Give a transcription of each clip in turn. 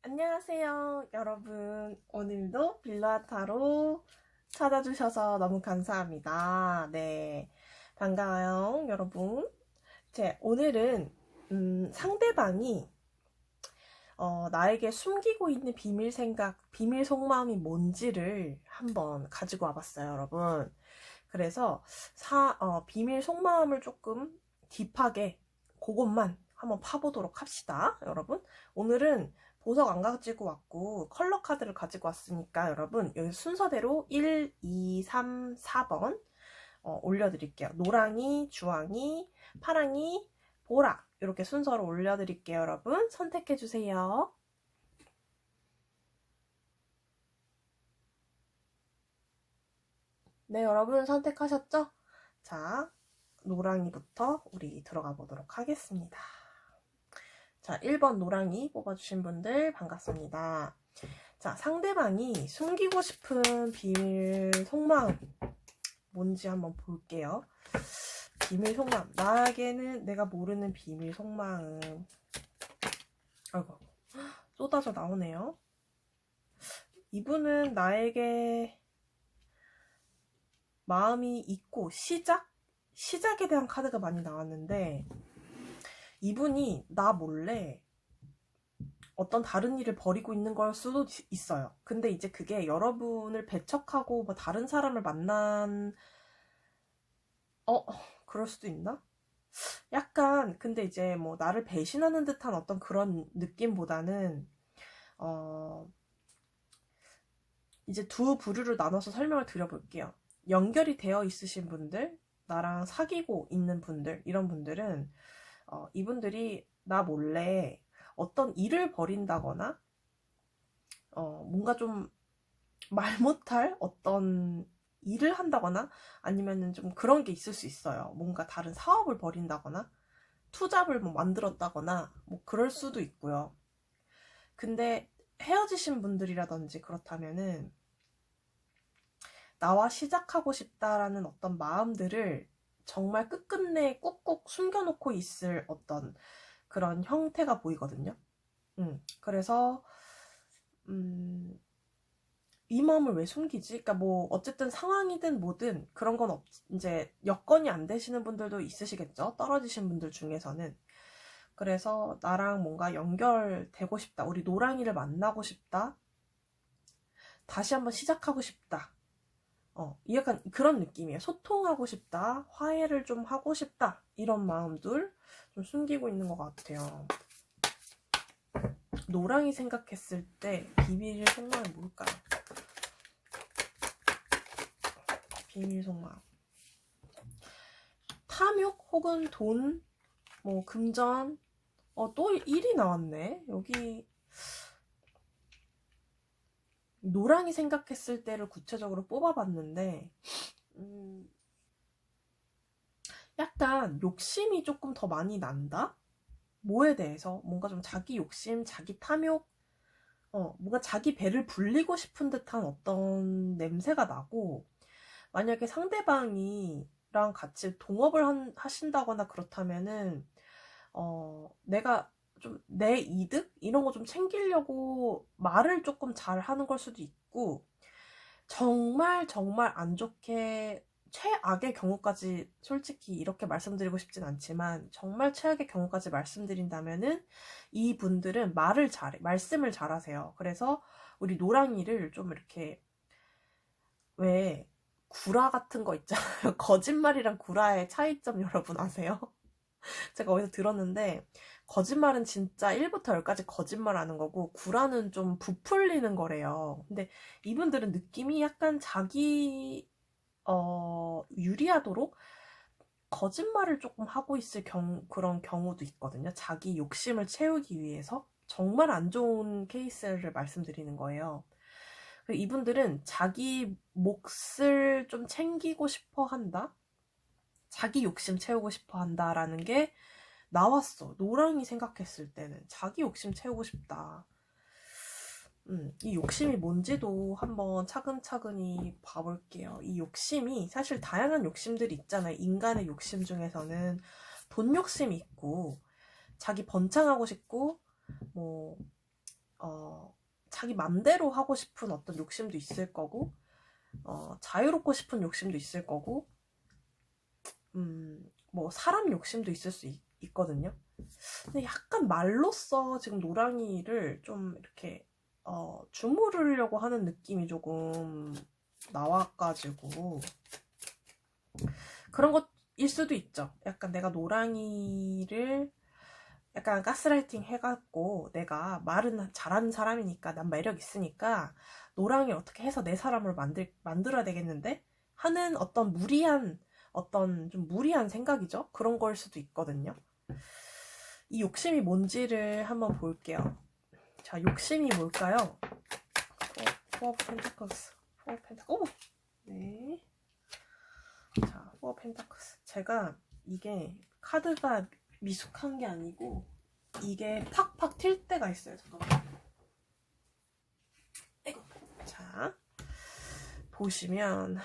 안녕하세요, 여러분. 오늘도 빌라타로 찾아주셔서 너무 감사합니다. 네, 반가워요, 여러분. 오늘은 상대방이 나에게 숨기고 있는 비밀 생각, 비밀 속마음이 뭔지를 한번 가지고 와봤어요, 여러분. 그래서 비밀 속마음을 조금 딥하게 그것만 한번 파보도록 합시다, 여러분. 오늘은 보석 안 가지고 왔고 컬러 카드를 가지고 왔으니까 여러분 여기 순서대로 1, 2, 3, 4번 올려드릴게요. 노랑이, 주황이, 파랑이, 보라 이렇게 순서로 올려드릴게요. 여러분 선택해주세요. 네, 여러분 선택하셨죠? 자, 노랑이부터 우리 들어가 보도록 하겠습니다. 자, 1번 노랑이 뽑아주신 분들 반갑습니다. 자, 상대방이 숨기고 싶은 비밀 속마음 뭔지 한번 볼게요. 비밀 속마음. 나에게는 내가 모르는 비밀 속마음. 아이고, 쏟아져 나오네요. 이분은 나에게 마음이 있고 시작에 대한 카드가 많이 나왔는데 이분이 나 몰래 어떤 다른 일을 벌이고 있는 걸 수도 있어요. 근데 이제 그게 여러분을 배척하고 뭐 다른 사람을 만난 그럴 수도 있나? 약간 근데 이제 뭐 나를 배신하는 듯한 어떤 그런 느낌보다는 이제 두 부류로 나눠서 설명을 드려볼게요. 연결이 되어 있으신 분들, 나랑 사귀고 있는 분들, 이런 분들은 이분들이 나 몰래 어떤 일을 벌인다거나 뭔가 좀 말 못할 어떤 일을 한다거나 아니면은 좀 그런 게 있을 수 있어요. 뭔가 다른 사업을 벌인다거나 투잡을 뭐 만들었다거나 뭐 그럴 수도 있고요. 근데 헤어지신 분들이라든지 그렇다면은 나와 시작하고 싶다라는 어떤 마음들을 정말 끝끝내 꾹꾹 숨겨놓고 있을 어떤 그런 형태가 보이거든요. 그래서 이 마음을 왜 숨기지? 그러니까 뭐 어쨌든 상황이든 뭐든 그런 건 이제 여건이 안 되시는 분들도 있으시겠죠. 떨어지신 분들 중에서는. 그래서 나랑 뭔가 연결되고 싶다. 우리 노랑이를 만나고 싶다. 다시 한번 시작하고 싶다. 약간 그런 느낌이에요. 소통하고 싶다. 화해를 좀 하고 싶다. 이런 마음들 좀 숨기고 있는 것 같아요. 노랑이 생각했을 때 비밀 속마음이 뭘까요? 비밀 속마음. 탐욕 혹은 돈, 뭐 금전, 또 1이 나왔네. 여기 노랑이 생각했을 때를 구체적으로 뽑아봤는데 약간 욕심이 조금 더 많이 난다? 뭐에 대해서? 뭔가 좀 자기 욕심, 자기 탐욕, 뭔가 자기 배를 불리고 싶은 듯한 어떤 냄새가 나고 만약에 상대방이랑 같이 동업을 하신다거나 그렇다면은 내가 좀 내 이득? 이런 거 좀 챙기려고 말을 조금 잘 하는 걸 수도 있고, 정말 정말 안 좋게 최악의 경우까지 솔직히 이렇게 말씀드리고 싶진 않지만, 정말 최악의 경우까지 말씀드린다면은 이분들은 말씀을 잘하세요. 그래서 우리 노랑이를 좀 이렇게, 왜, 구라 같은 거 있잖아요. 거짓말이랑 구라의 차이점 여러분 아세요? 제가 어디서 들었는데 거짓말은 진짜 1부터 10까지 거짓말하는 거고 구라는 좀 부풀리는 거래요. 근데 이분들은 느낌이 약간 자기 유리하도록 거짓말을 조금 하고 있을 그런 경우도 있거든요. 자기 욕심을 채우기 위해서 정말 안 좋은 케이스를 말씀드리는 거예요. 이분들은 자기 몫을 좀 챙기고 싶어 한다? 자기 욕심 채우고 싶어 한다라는 게 나왔어. 노랑이 생각했을 때는 자기 욕심 채우고 싶다. 이 욕심이 뭔지도 한번 차근차근히 봐볼게요. 이 욕심이 사실 다양한 욕심들이 있잖아요. 인간의 욕심 중에서는 돈 욕심이 있고 자기 번창하고 싶고 뭐 자기 맘대로 하고 싶은 어떤 욕심도 있을 거고, 자유롭고 싶은 욕심도 있을 거고, 뭐 사람 욕심도 있을 수 있거든요. 근데 약간 말로써 지금 노랑이를 좀 이렇게 주무르려고 하는 느낌이 조금 나와가지고 그런 것일 수도 있죠. 약간 내가 노랑이를 약간 가스라이팅 해갖고 내가 말은 잘하는 사람이니까 난 매력 있으니까 노랑이 어떻게 해서 내 사람으로 만들어야 되겠는데 하는 어떤 좀 무리한 생각이죠. 그런 걸 수도 있거든요. 이 욕심이 뭔지를 한번 볼게요. 자, 욕심이 뭘까요? 포어 펜타클스. 오! 네. 자, 포어 펜타클스. 제가 이게 카드가 미숙한 게 아니고 이게 팍팍 튈 때가 있어요. 잠깐만. 아이고. 자, 보시면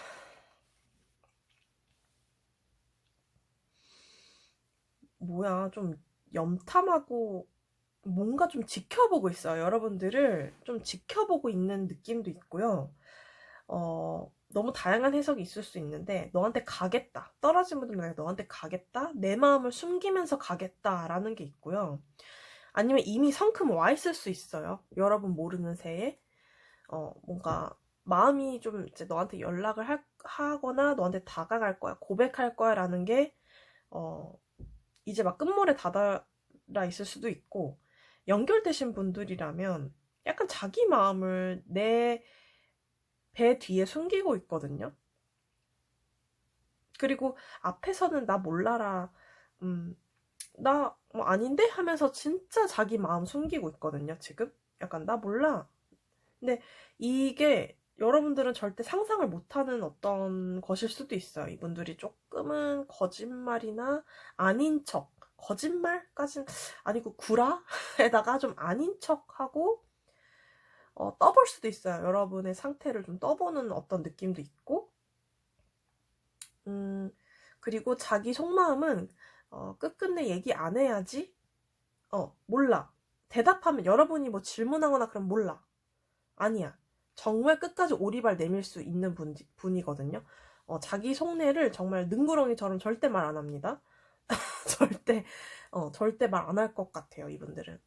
뭐야, 좀 염탐하고 뭔가 좀 지켜보고 있어요. 여러분들을 좀 지켜보고 있는 느낌도 있고요. 너무 다양한 해석이 있을 수 있는데 너한테 가겠다. 떨어진 분들은 내가 너한테 가겠다. 내 마음을 숨기면서 가겠다라는 게 있고요. 아니면 이미 성큼 와 있을 수 있어요. 여러분 모르는 새에 뭔가 마음이 좀 이제 너한테 연락을 하거나 너한테 다가갈 거야, 고백할 거야 라는 게 이제 막 끝물에 다다라 있을 수도 있고, 연결되신 분들이라면 약간 자기 마음을 내 배 뒤에 숨기고 있거든요. 그리고 앞에서는 나 몰라라, 나 뭐 아닌데? 하면서 진짜 자기 마음 숨기고 있거든요, 지금. 약간 나 몰라. 근데 이게 여러분들은 절대 상상을 못하는 어떤 것일 수도 있어요. 이분들이 조금은 거짓말이나 아닌 척, 거짓말까지는 아니고 구라에다가 좀 아닌 척하고 떠볼 수도 있어요. 여러분의 상태를 좀 떠보는 어떤 느낌도 있고, 그리고 자기 속마음은 끝끝내 얘기 안 해야지. 몰라. 대답하면 여러분이 뭐 질문하거나 그럼 몰라. 아니야. 정말 끝까지 오리발 내밀 수 있는 분이거든요. 자기 속내를 정말 능구렁이처럼 절대 말 안 합니다. 절대 말 안 할 것 같아요, 이분들은.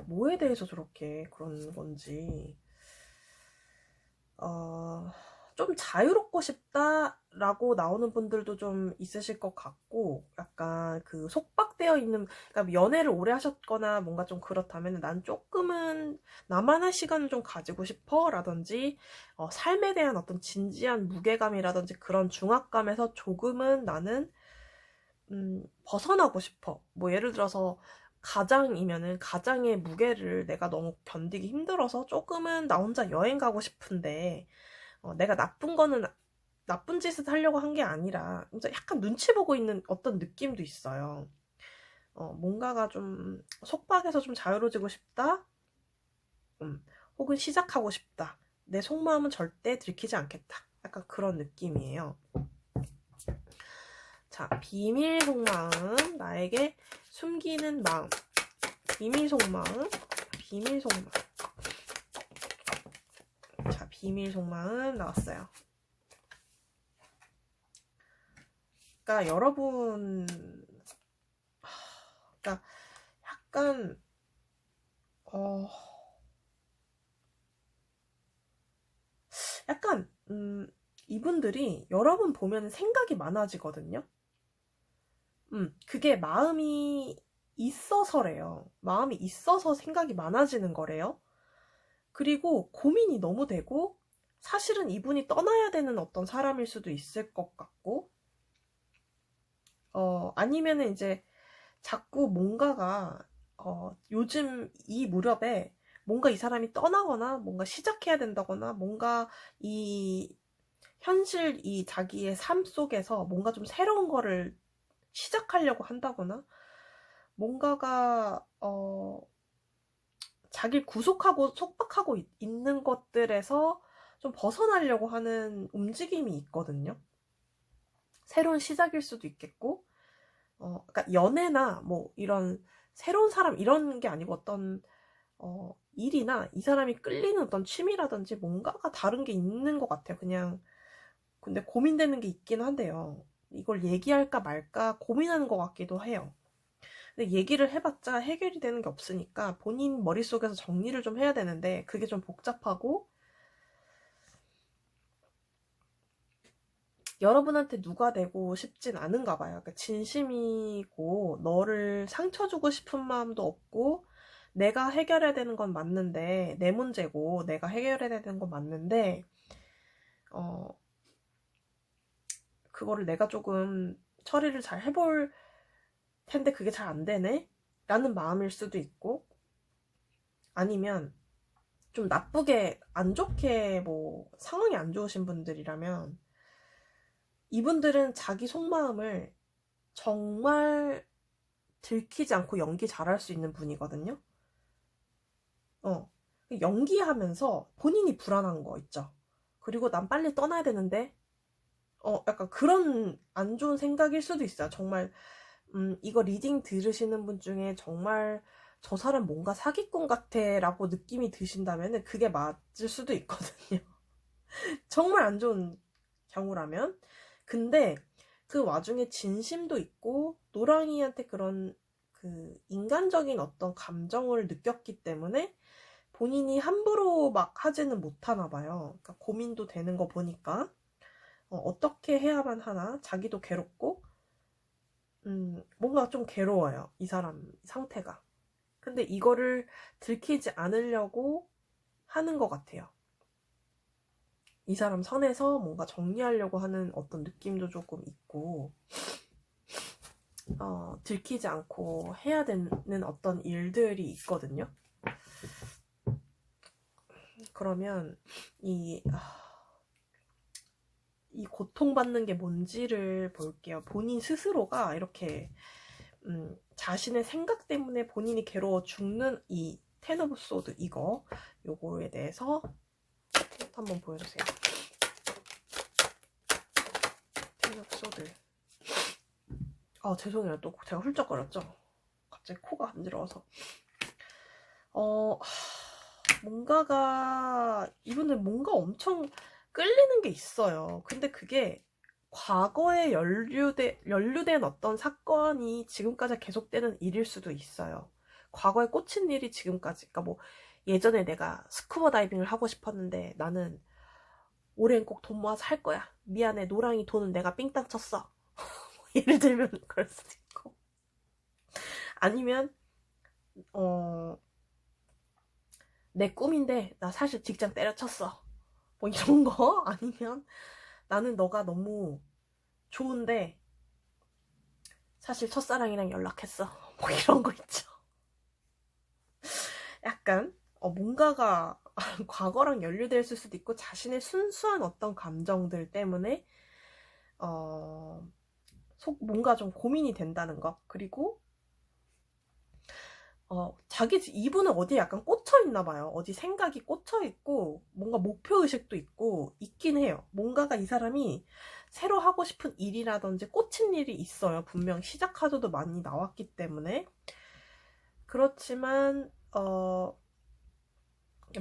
뭐에 대해서 저렇게 그런 건지. 좀 자유롭고 싶다라고 나오는 분들도 좀 있으실 것 같고, 약간 그 속박되어 있는, 그러니까 연애를 오래 하셨거나 뭔가 좀 그렇다면 난 조금은 나만의 시간을 좀 가지고 싶어 라든지, 삶에 대한 어떤 진지한 무게감이라든지 그런 중압감에서 조금은 나는 벗어나고 싶어. 뭐 예를 들어서 가장이면은 가장의 무게를 내가 너무 견디기 힘들어서 조금은 나 혼자 여행 가고 싶은데, 내가 나쁜 짓을 하려고 한 게 아니라 약간 눈치 보고 있는 어떤 느낌도 있어요. 뭔가가 좀 속박에서 좀 자유로워지고 싶다. 혹은 시작하고 싶다. 내 속마음은 절대 들키지 않겠다. 약간 그런 느낌이에요. 자, 비밀 속마음, 나에게 숨기는 마음, 비밀 속마음, 비밀 속마음. 자, 비밀 속마음 나왔어요. 그러니까 여러분, 그러니까 약간 약간 이분들이 여러분 보면 생각이 많아지거든요. 그게 마음이 있어서래요. 마음이 있어서 생각이 많아지는 거래요. 그리고 고민이 너무 되고, 사실은 이분이 떠나야 되는 어떤 사람일 수도 있을 것 같고, 아니면은 이제 자꾸 뭔가가, 요즘 이 무렵에 뭔가 이 사람이 떠나거나 뭔가 시작해야 된다거나 뭔가 이 현실 이 자기의 삶 속에서 뭔가 좀 새로운 거를 시작하려고 한다거나 뭔가가 자기를 구속하고 속박하고 있는 것들에서 좀 벗어나려고 하는 움직임이 있거든요. 새로운 시작일 수도 있겠고, 그러니까 연애나 뭐 이런 새로운 사람 이런 게 아니고 어떤 일이나 이 사람이 끌리는 어떤 취미라든지 뭔가가 다른 게 있는 것 같아요. 그냥 근데 고민되는 게 있긴 한데요. 이걸 얘기할까 말까 고민하는 것 같기도 해요. 근데 얘기를 해봤자 해결이 되는 게 없으니까 본인 머릿속에서 정리를 좀 해야 되는데 그게 좀 복잡하고 여러분한테 누가 되고 싶진 않은가 봐요. 그러니까 진심이고 너를 상처 주고 싶은 마음도 없고 내가 해결해야 되는 건 맞는데 내 문제고 내가 해결해야 되는 건 맞는데 그거를 내가 조금 처리를 잘 해볼 텐데 그게 잘 안 되네? 라는 마음일 수도 있고 아니면 좀 나쁘게 안 좋게 뭐 상황이 안 좋으신 분들이라면 이분들은 자기 속마음을 정말 들키지 않고 연기 잘할 수 있는 분이거든요. 연기하면서 본인이 불안한 거 있죠. 그리고 난 빨리 떠나야 되는데 약간 그런 안 좋은 생각일 수도 있어요. 정말 이거 리딩 들으시는 분 중에 정말 저 사람 뭔가 사기꾼 같아 라고 느낌이 드신다면 그게 맞을 수도 있거든요. 정말 안 좋은 경우라면. 근데 그 와중에 진심도 있고 노랑이한테 그런 그 인간적인 어떤 감정을 느꼈기 때문에 본인이 함부로 막 하지는 못하나 봐요. 그러니까 고민도 되는 거 보니까 어떻게 해야만 하나 자기도 괴롭고 뭔가 좀 괴로워요. 이 사람 상태가. 근데 이거를 들키지 않으려고 하는 것 같아요. 이 사람 선에서 뭔가 정리하려고 하는 어떤 느낌도 조금 있고 들키지 않고 해야 되는 어떤 일들이 있거든요. 그러면 이 고통받는 게 뭔지를 볼게요. 본인 스스로가 이렇게 자신의 생각 때문에 본인이 괴로워 죽는 이 텐 오브 소드 요거에 대해서 한번 보여주세요. 텐 오브 소드. 죄송해요. 또 제가 훌쩍거렸죠? 갑자기 코가 간지러워서. 이분들 뭔가 엄청 끌리는 게 있어요. 근데 그게 과거에 연루된 어떤 사건이 지금까지 계속되는 일일 수도 있어요. 과거에 꽂힌 일이 지금까지, 그러니까 뭐 예전에 내가 스쿠버 다이빙을 하고 싶었는데 나는 올해는 꼭 돈 모아서 할 거야. 미안해, 노랑이 돈은 내가 삥땅 쳤어. 예를 들면 그럴 수도 있고. 아니면 내 꿈인데 나 사실 직장 때려쳤어. 뭐 이런 거. 아니면 나는 너가 너무 좋은데 사실 첫사랑이랑 연락했어. 뭐 이런 거 있죠. 약간 뭔가가 과거랑 연루되어 있을 수도 있고 자신의 순수한 어떤 감정들 때문에 뭔가 좀 고민이 된다는 거. 그리고 이분은 어디에 약간 꽂혀 있나 봐요. 어디 생각이 꽂혀 있고 뭔가 목표의식도 있고 있긴 해요. 뭔가가 이 사람이 새로 하고 싶은 일이라든지 꽂힌 일이 있어요. 분명 시작 카드도 많이 나왔기 때문에. 그렇지만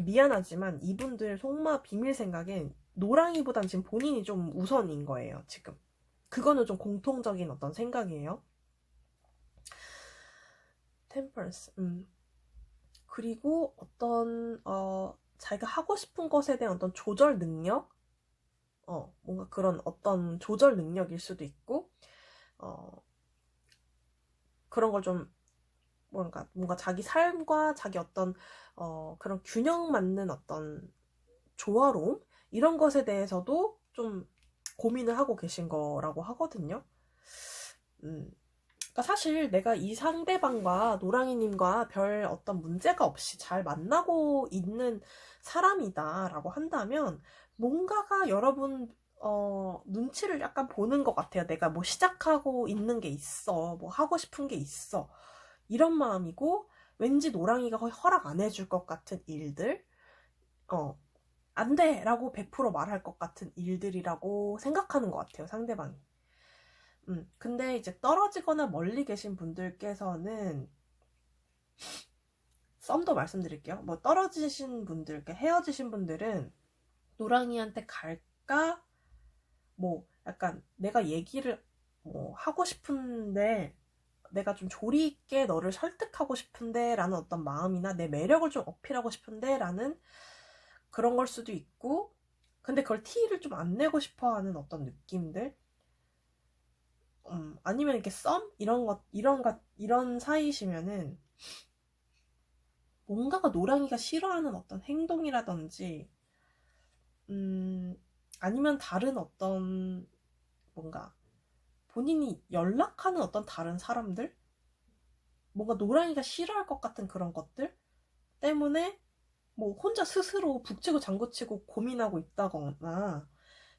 미안하지만 이분들 속마 비밀 생각엔 노랑이보단 지금 본인이 좀 우선인 거예요. 지금 그거는 좀 공통적인 어떤 생각이에요. 템퍼런스. 그리고 어떤 자기가 하고 싶은 것에 대한 어떤 조절 능력, 뭔가 그런 어떤 조절 능력일 수도 있고, 그런 걸 좀 뭔가 자기 삶과 자기 어떤 그런 균형 맞는 어떤 조화로움 이런 것에 대해서도 좀 고민을 하고 계신 거라고 하거든요. 그러니까 사실 내가 이 상대방과 노랑이님과 별 어떤 문제가 없이 잘 만나고 있는 사람이다 라고 한다면 뭔가가 여러분 눈치를 약간 보는 것 같아요. 내가 뭐 시작하고 있는 게 있어, 뭐 하고 싶은 게 있어, 이런 마음이고 왠지 노랑이가 허락 안 해줄 것 같은 일들, 안 돼! 라고 100% 말할 것 같은 일들이라고 생각하는 것 같아요, 상대방이. 근데 이제 떨어지거나 멀리 계신 분들께서는 썸도 말씀드릴게요. 뭐 떨어지신 분들, 이렇게 헤어지신 분들은 노랑이한테 갈까? 뭐 약간 내가 얘기를 뭐 하고 싶은데 내가 좀 조리 있게 너를 설득하고 싶은데 라는 어떤 마음이나 내 매력을 좀 어필하고 싶은데 라는 그런 걸 수도 있고, 근데 그걸 티를 좀 안 내고 싶어 하는 어떤 느낌들, 아니면 이렇게 썸? 이런 사이시면은 뭔가가 노랑이가 싫어하는 어떤 행동이라든지, 아니면 다른 어떤 뭔가 본인이 연락하는 어떤 다른 사람들? 뭔가 노랑이가 싫어할 것 같은 그런 것들 때문에 뭐 혼자 스스로 북치고 장구치고 고민하고 있다거나,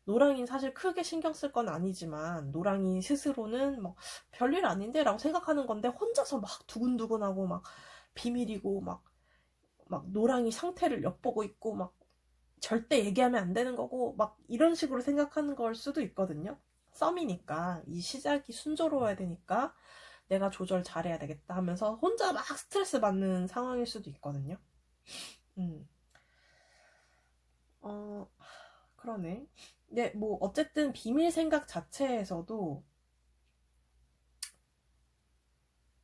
노랑이는 사실 크게 신경 쓸 건 아니지만 노랑이 스스로는 뭐 별일 아닌데 라고 생각하는 건데 혼자서 막 두근두근하고 막 비밀이고 막 노랑이 상태를 엿보고 있고 막 절대 얘기하면 안 되는 거고 막 이런 식으로 생각하는 걸 수도 있거든요. 썸이니까 이 시작이 순조로워야 되니까 내가 조절 잘해야 되겠다 하면서 혼자 막 스트레스 받는 상황일 수도 있거든요. 음. 어, 그러네. 근데 뭐 어쨌든 비밀 생각 자체에서도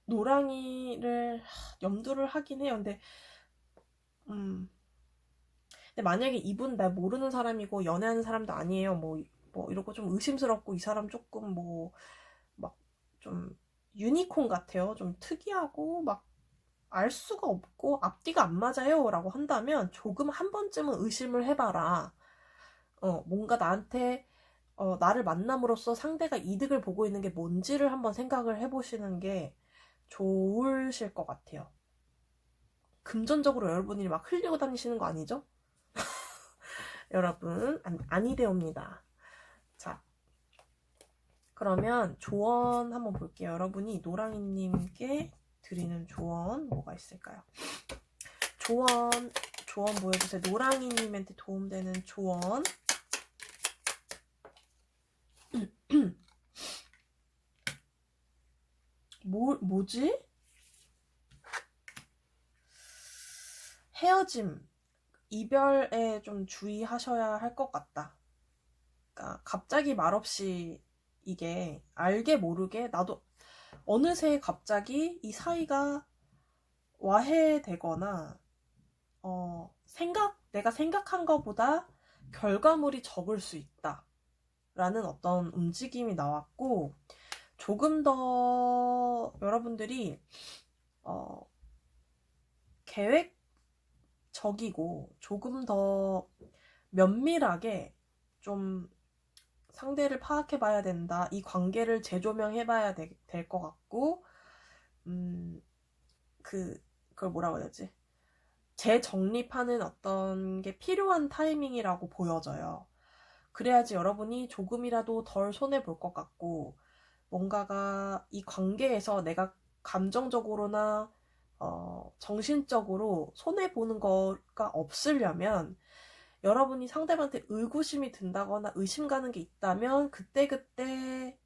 노랑이를 염두를 하긴 해요. 음. 근데 만약에 이분 날 모르는 사람이고 연애하는 사람도 아니에요. 뭐 이러고 좀 의심스럽고 이 사람 조금 뭐 막 좀 유니콘 같아요. 좀 특이하고 막 알 수가 없고 앞뒤가 안 맞아요. 라고 한다면 조금 한 번쯤은 의심을 해봐라. 뭔가 나한테 나를 만남으로써 상대가 이득을 보고 있는 게 뭔지를 한번 생각을 해보시는 게 좋으실 것 같아요. 금전적으로 여러분이 막 흘리고 다니시는 거 아니죠? 여러분, 아니되옵니다. 자, 그러면 조언 한번 볼게요. 여러분이 노랑이님께 드리는 조언 뭐가 있을까요? 조언 보여주세요. 노랑이님한테 도움되는 조언. 뭐지? 헤어짐, 이별에 좀 주의하셔야 할 것 같다. 그러니까 갑자기 말없이 이게 알게 모르게 나도 어느새 갑자기 이 사이가 와해되거나 내가 생각한 것보다 결과물이 적을 수 있다 라는 어떤 움직임이 나왔고, 조금 더 여러분들이 계획적이고 조금 더 면밀하게 좀 상대를 파악해 봐야 된다. 이 관계를 재조명해 봐야 될 것 같고, 그걸 뭐라고 해야 되지? 재정립하는 어떤 게 필요한 타이밍이라고 보여져요. 그래야지 여러분이 조금이라도 덜 손해볼 것 같고, 뭔가가 이 관계에서 내가 감정적으로나 정신적으로 손해보는 거가 없으려면, 여러분이 상대방한테 의구심이 든다거나 의심 가는 게 있다면 그때그때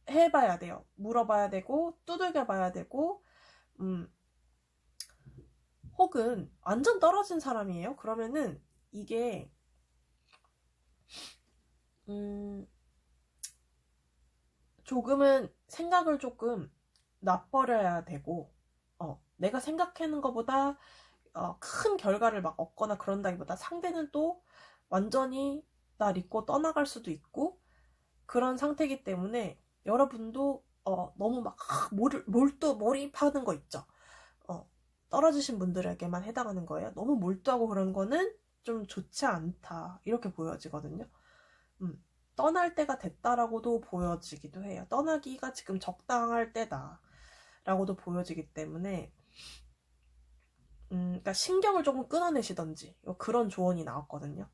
해봐야 돼요. 물어봐야 되고 두들겨 봐야 되고, 혹은 완전 떨어진 사람이에요. 그러면은 이게 조금은 생각을 조금 놔버려야 되고, 내가 생각하는 것보다 큰 결과를 막 얻거나 그런다기보다 상대는 또 완전히 나 잊고 떠나갈 수도 있고 그런 상태이기 때문에 여러분도 너무 막 몰입하는 거 있죠. 떨어지신 분들에게만 해당하는 거예요. 너무 몰두하고 그런 거는 좀 좋지 않다 이렇게 보여지거든요. 떠날 때가 됐다라고도 보여지기도 해요. 떠나기가 지금 적당할 때다 라고도 보여지기 때문에 그러니까 신경을 조금 끊어내시던지 그런 조언이 나왔거든요.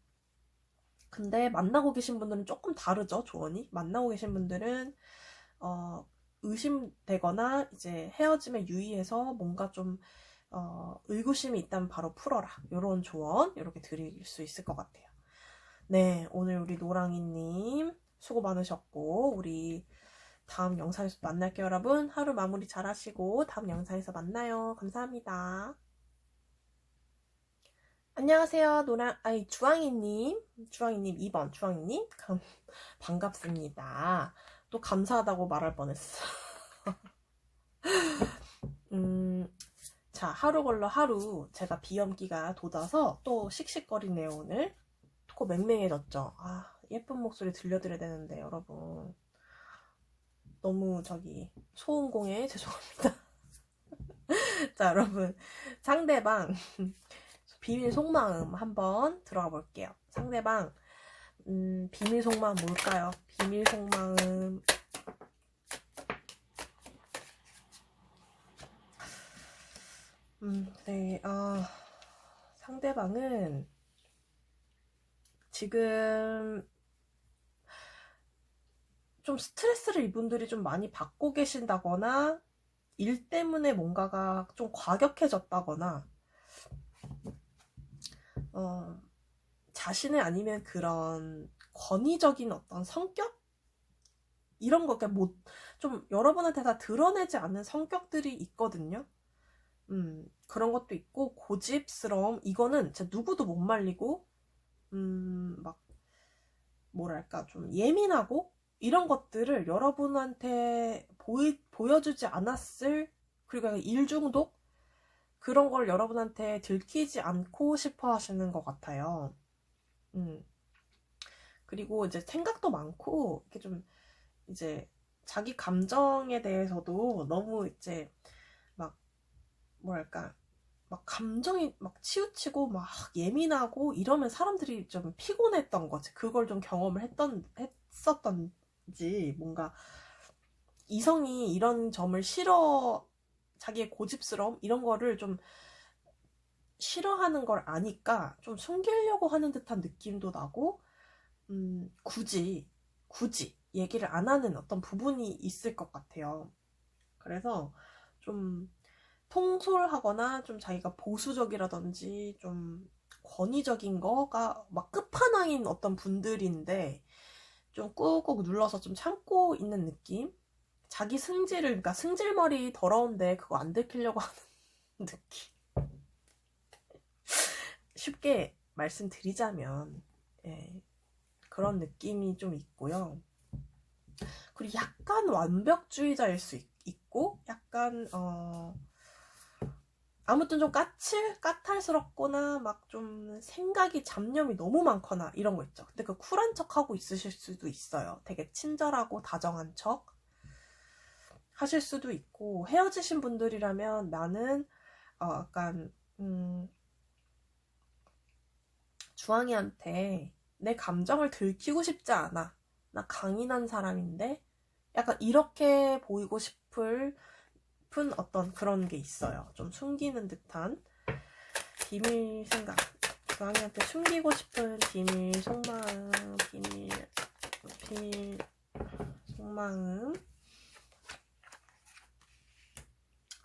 근데 만나고 계신 분들은 조금 다르죠, 조언이. 만나고 계신 분들은 의심되거나 이제 헤어짐에 유의해서 뭔가 좀 의구심이 있다면 바로 풀어라, 이런 조언 이렇게 드릴 수 있을 것 같아요. 네, 오늘 우리 노랑이님 수고 많으셨고, 우리 다음 영상에서 만날게요, 여러분. 하루 마무리 잘 하시고 다음 영상에서 만나요. 감사합니다. 안녕하세요, 주황이님 2번 주황이님 반갑습니다. 또 감사하다고 말할 뻔했어. 자, 하루 걸러 하루 제가 비염기가 돋아서 또 씩씩거리네요. 오늘 코 맹맹해졌죠. 아, 예쁜 목소리 들려드려야 되는데 여러분 너무 소음공해 죄송합니다. 자, 여러분 상대방 비밀 속마음 한번 들어가 볼게요. 상대방 비밀 속마음 뭘까요? 비밀 속마음 네, 상대방은 지금 좀 스트레스를 이분들이 좀 많이 받고 계신다거나 일 때문에 뭔가가 좀 과격해졌다거나 자신의 아니면 그런 권위적인 어떤 성격? 이런 거, 그러니까 좀 여러분한테 다 드러내지 않는 성격들이 있거든요. 그런 것도 있고, 고집스러움, 이거는 진짜 누구도 못 말리고, 막, 뭐랄까, 좀 예민하고, 이런 것들을 여러분한테 보여주지 않았을, 그리고 일중독? 그런 걸 여러분한테 들키지 않고 싶어 하시는 것 같아요. 그리고 이제 생각도 많고, 이렇게 좀, 이제, 자기 감정에 대해서도 너무 이제, 막, 뭐랄까, 막 감정이 막 치우치고 막 예민하고 이러면 사람들이 좀 피곤했던 거지. 그걸 좀 경험을 했었던지, 뭔가, 이성이 이런 점을 자기의 고집스러움? 이런 거를 좀 싫어하는 걸 아니까 좀 숨기려고 하는 듯한 느낌도 나고, 굳이 얘기를 안 하는 어떤 부분이 있을 것 같아요. 그래서 좀 통솔하거나 좀 자기가 보수적이라든지 좀 권위적인 거가 막 끝판왕인 어떤 분들인데 좀 꾹꾹 눌러서 좀 참고 있는 느낌? 자기 그러니까 승질머리 더러운데 그거 안 들키려고 하는 느낌. 쉽게 말씀드리자면, 예, 그런 느낌이 좀 있고요. 그리고 약간 완벽주의자일 수 있고, 약간, 아무튼 좀 까탈스럽거나, 막 좀 생각이 잡념이 너무 많거나, 이런 거 있죠. 근데 그 쿨한 척 하고 있으실 수도 있어요. 되게 친절하고 다정한 척 하실 수도 있고, 헤어지신 분들이라면 나는, 약간, 주황이한테 내 감정을 들키고 싶지 않아. 나 강인한 사람인데 약간 이렇게 보이고 싶은 어떤 그런 게 있어요. 좀 숨기는 듯한 비밀 생각. 주황이한테 숨기고 싶은 비밀 속마음, 비밀 속마음.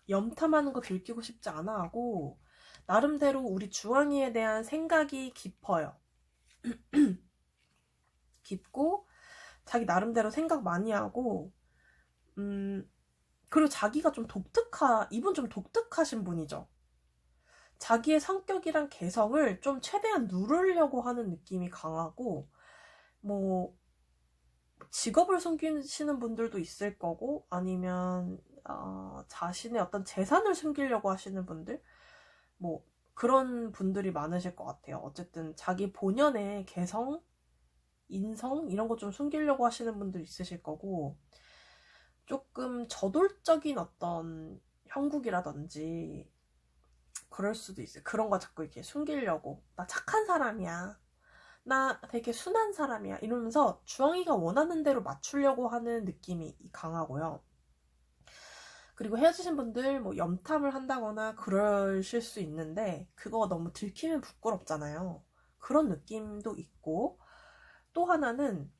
염탐하는 거 들키고 싶지 않아 하고, 나름대로 우리 주황이에 대한 생각이 깊어요. 깊고 자기 나름대로 생각 많이 하고, 그리고 자기가 좀 이분 좀 독특하신 분이죠. 자기의 성격이랑 개성을 좀 최대한 누르려고 하는 느낌이 강하고, 뭐 직업을 숨기시는 분들도 있을 거고, 아니면 자신의 어떤 재산을 숨기려고 하시는 분들, 뭐 그런 분들이 많으실 것 같아요. 어쨌든 자기 본연의 개성, 인성 이런 거 좀 숨기려고 하시는 분들 있으실 거고, 조금 저돌적인 어떤 형국이라든지 그럴 수도 있어요. 그런 거 자꾸 이렇게 숨기려고, 나 착한 사람이야, 나 되게 순한 사람이야 이러면서 주황이가 원하는 대로 맞추려고 하는 느낌이 강하고요. 그리고 헤어지신 분들 뭐 염탐을 한다거나 그러실 수 있는데, 그거 너무 들키면 부끄럽잖아요. 그런 느낌도 있고, 또 하나는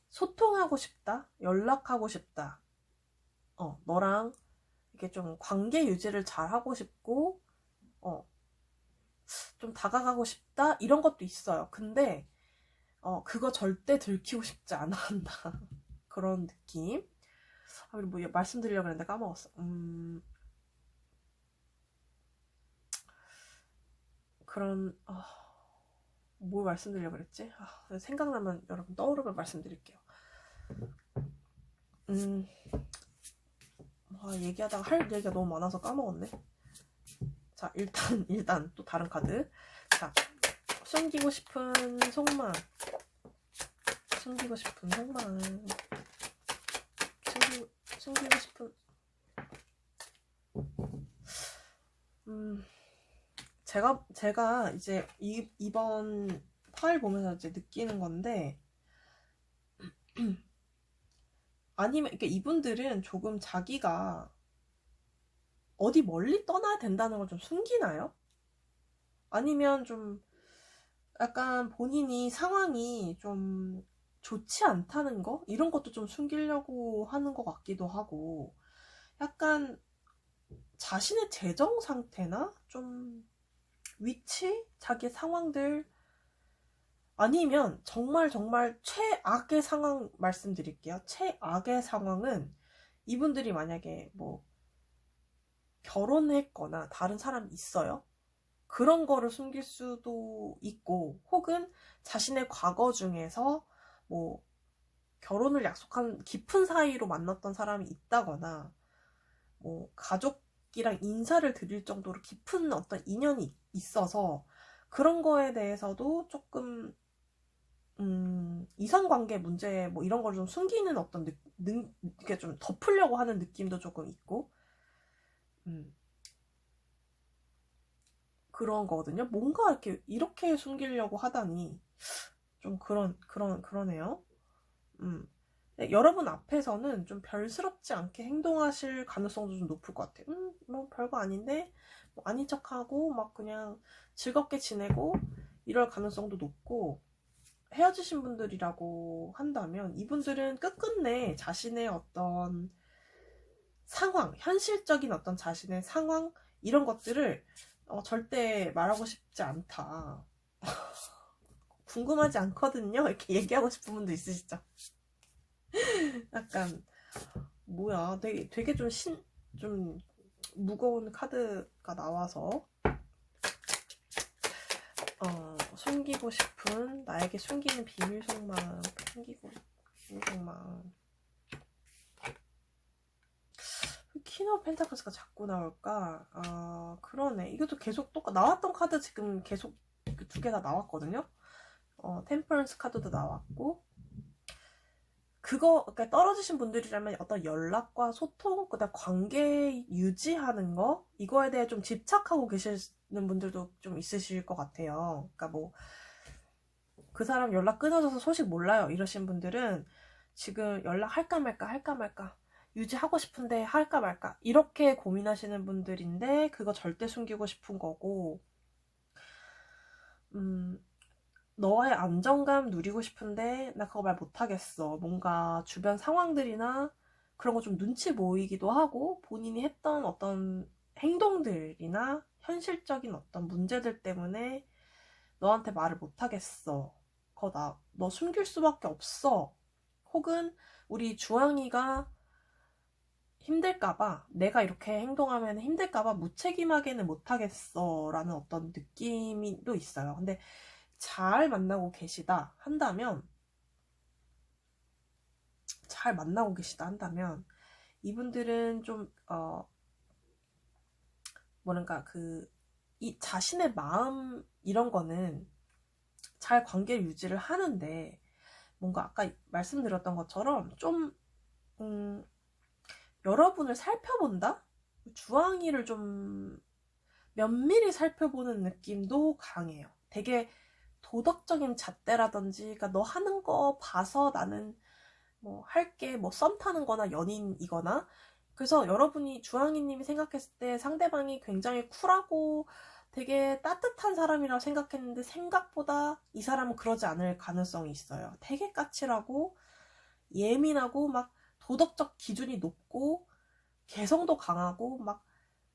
소통하고 싶다, 연락하고 싶다, 너랑 이렇게 좀 관계 유지를 잘 하고 싶고, 좀 다가가고 싶다, 이런 것도 있어요. 근데 그거 절대 들키고 싶지 않아 한다. 그런 느낌. 뭐 말씀드리려고 했는데 까먹었어. 그런 뭘 말씀드리려고 그랬지? 생각나면 여러분 떠오르면 말씀드릴게요. 얘기하다가 할 얘기가 너무 많아서 까먹었네. 자, 일단 또 다른 카드. 자, 숨기고 싶은 속마음. 숨기고 싶은 속마음. 숨기고 싶은 제가 이제 이번 파일 보면서 이제 느끼는 건데 아니면 그러니까 이분들은 조금 자기가 어디 멀리 떠나야 된다는 걸 좀 숨기나요? 아니면 좀 약간 본인이 상황이 좀 좋지 않다는 거? 이런 것도 좀 숨기려고 하는 것 같기도 하고 약간 자신의 재정 상태나 좀 위치? 자기 상황들 아니면 정말 최악의 상황 말씀드릴게요. 최악의 상황은 이분들이 만약에 뭐 결혼했거나 다른 사람이 있어요. 그런 거를 숨길 수도 있고 혹은 자신의 과거 중에서 뭐 결혼을 약속한 깊은 사이로 만났던 사람이 있다거나 뭐 가족이랑 인사를 드릴 정도로 깊은 어떤 인연이 있어서 그런 거에 대해서도 조금 이성관계 문제 뭐 이런 걸 좀 숨기는 어떤 이렇게 좀 덮으려고 하는 느낌도 조금 있고 그런 거거든요. 뭔가 이렇게 숨기려고 하다니 좀 그러네요. 여러분 앞에서는 좀 별스럽지 않게 행동하실 가능성도 좀 높을 것 같아요. 뭐 별거 아닌데 뭐 아닌 척하고 막 그냥 즐겁게 지내고 이럴 가능성도 높고 헤어지신 분들이라고 한다면 이분들은 끝끝내 자신의 어떤 상황, 현실적인 어떤 자신의 상황 이런 것들을 절대 말하고 싶지 않다. 궁금하지 않거든요. 이렇게 얘기하고 싶은 분도 있으시죠? 약간 뭐야 되게 좀 무거운 카드가 나와서 숨기고 싶은 나에게 숨기는 비밀 속마음 숨기고 비밀 속마음 퀸 오브 펜타클스가 자꾸 나올까? 그러네. 이것도 계속 나왔던 카드 지금 계속 두 개 다 나왔거든요. 템퍼런스 카드도 나왔고 그러니까 떨어지신 분들이라면 어떤 연락과 소통, 그다음 관계 유지하는 거 이거에 대해 좀 집착하고 계시는 분들도 좀 있으실 것 같아요. 그러니까 뭐 그 사람 연락 끊어져서 소식 몰라요 이러신 분들은 지금 연락할까 말까 유지하고 싶은데 할까 말까 이렇게 고민하시는 분들인데 그거 절대 숨기고 싶은 거고 너와의 안정감 누리고 싶은데 나 그거 말 못하겠어. 뭔가 주변 상황들이나 그런 거 좀 눈치 보이기도 하고 본인이 했던 어떤 행동들이나 현실적인 어떤 문제들 때문에 너한테 말을 못하겠어. 너 숨길 수밖에 없어. 혹은 우리 주황이가 힘들까봐 내가 이렇게 행동하면 힘들까봐 무책임하게는 못하겠어 라는 어떤 느낌이 또 있어요. 근데 잘 만나고 계시다 한다면 이분들은 좀 뭐랄까 이 자신의 마음 이런 거는 잘 관계를 유지를 하는데 뭔가 아까 말씀드렸던 것처럼 좀 여러분을 살펴본다? 주황이를 좀 면밀히 살펴보는 느낌도 강해요. 되게 도덕적인 잣대라든지 그러니까 너 하는 거 봐서 나는 뭐 할게 뭐 썸 타는 거나 연인이거나 그래서 여러분이 주황이님이 생각했을 때 상대방이 굉장히 쿨하고 되게 따뜻한 사람이라고 생각했는데 생각보다 이 사람은 그러지 않을 가능성이 있어요. 되게 까칠하고 예민하고 막 도덕적 기준이 높고 개성도 강하고 막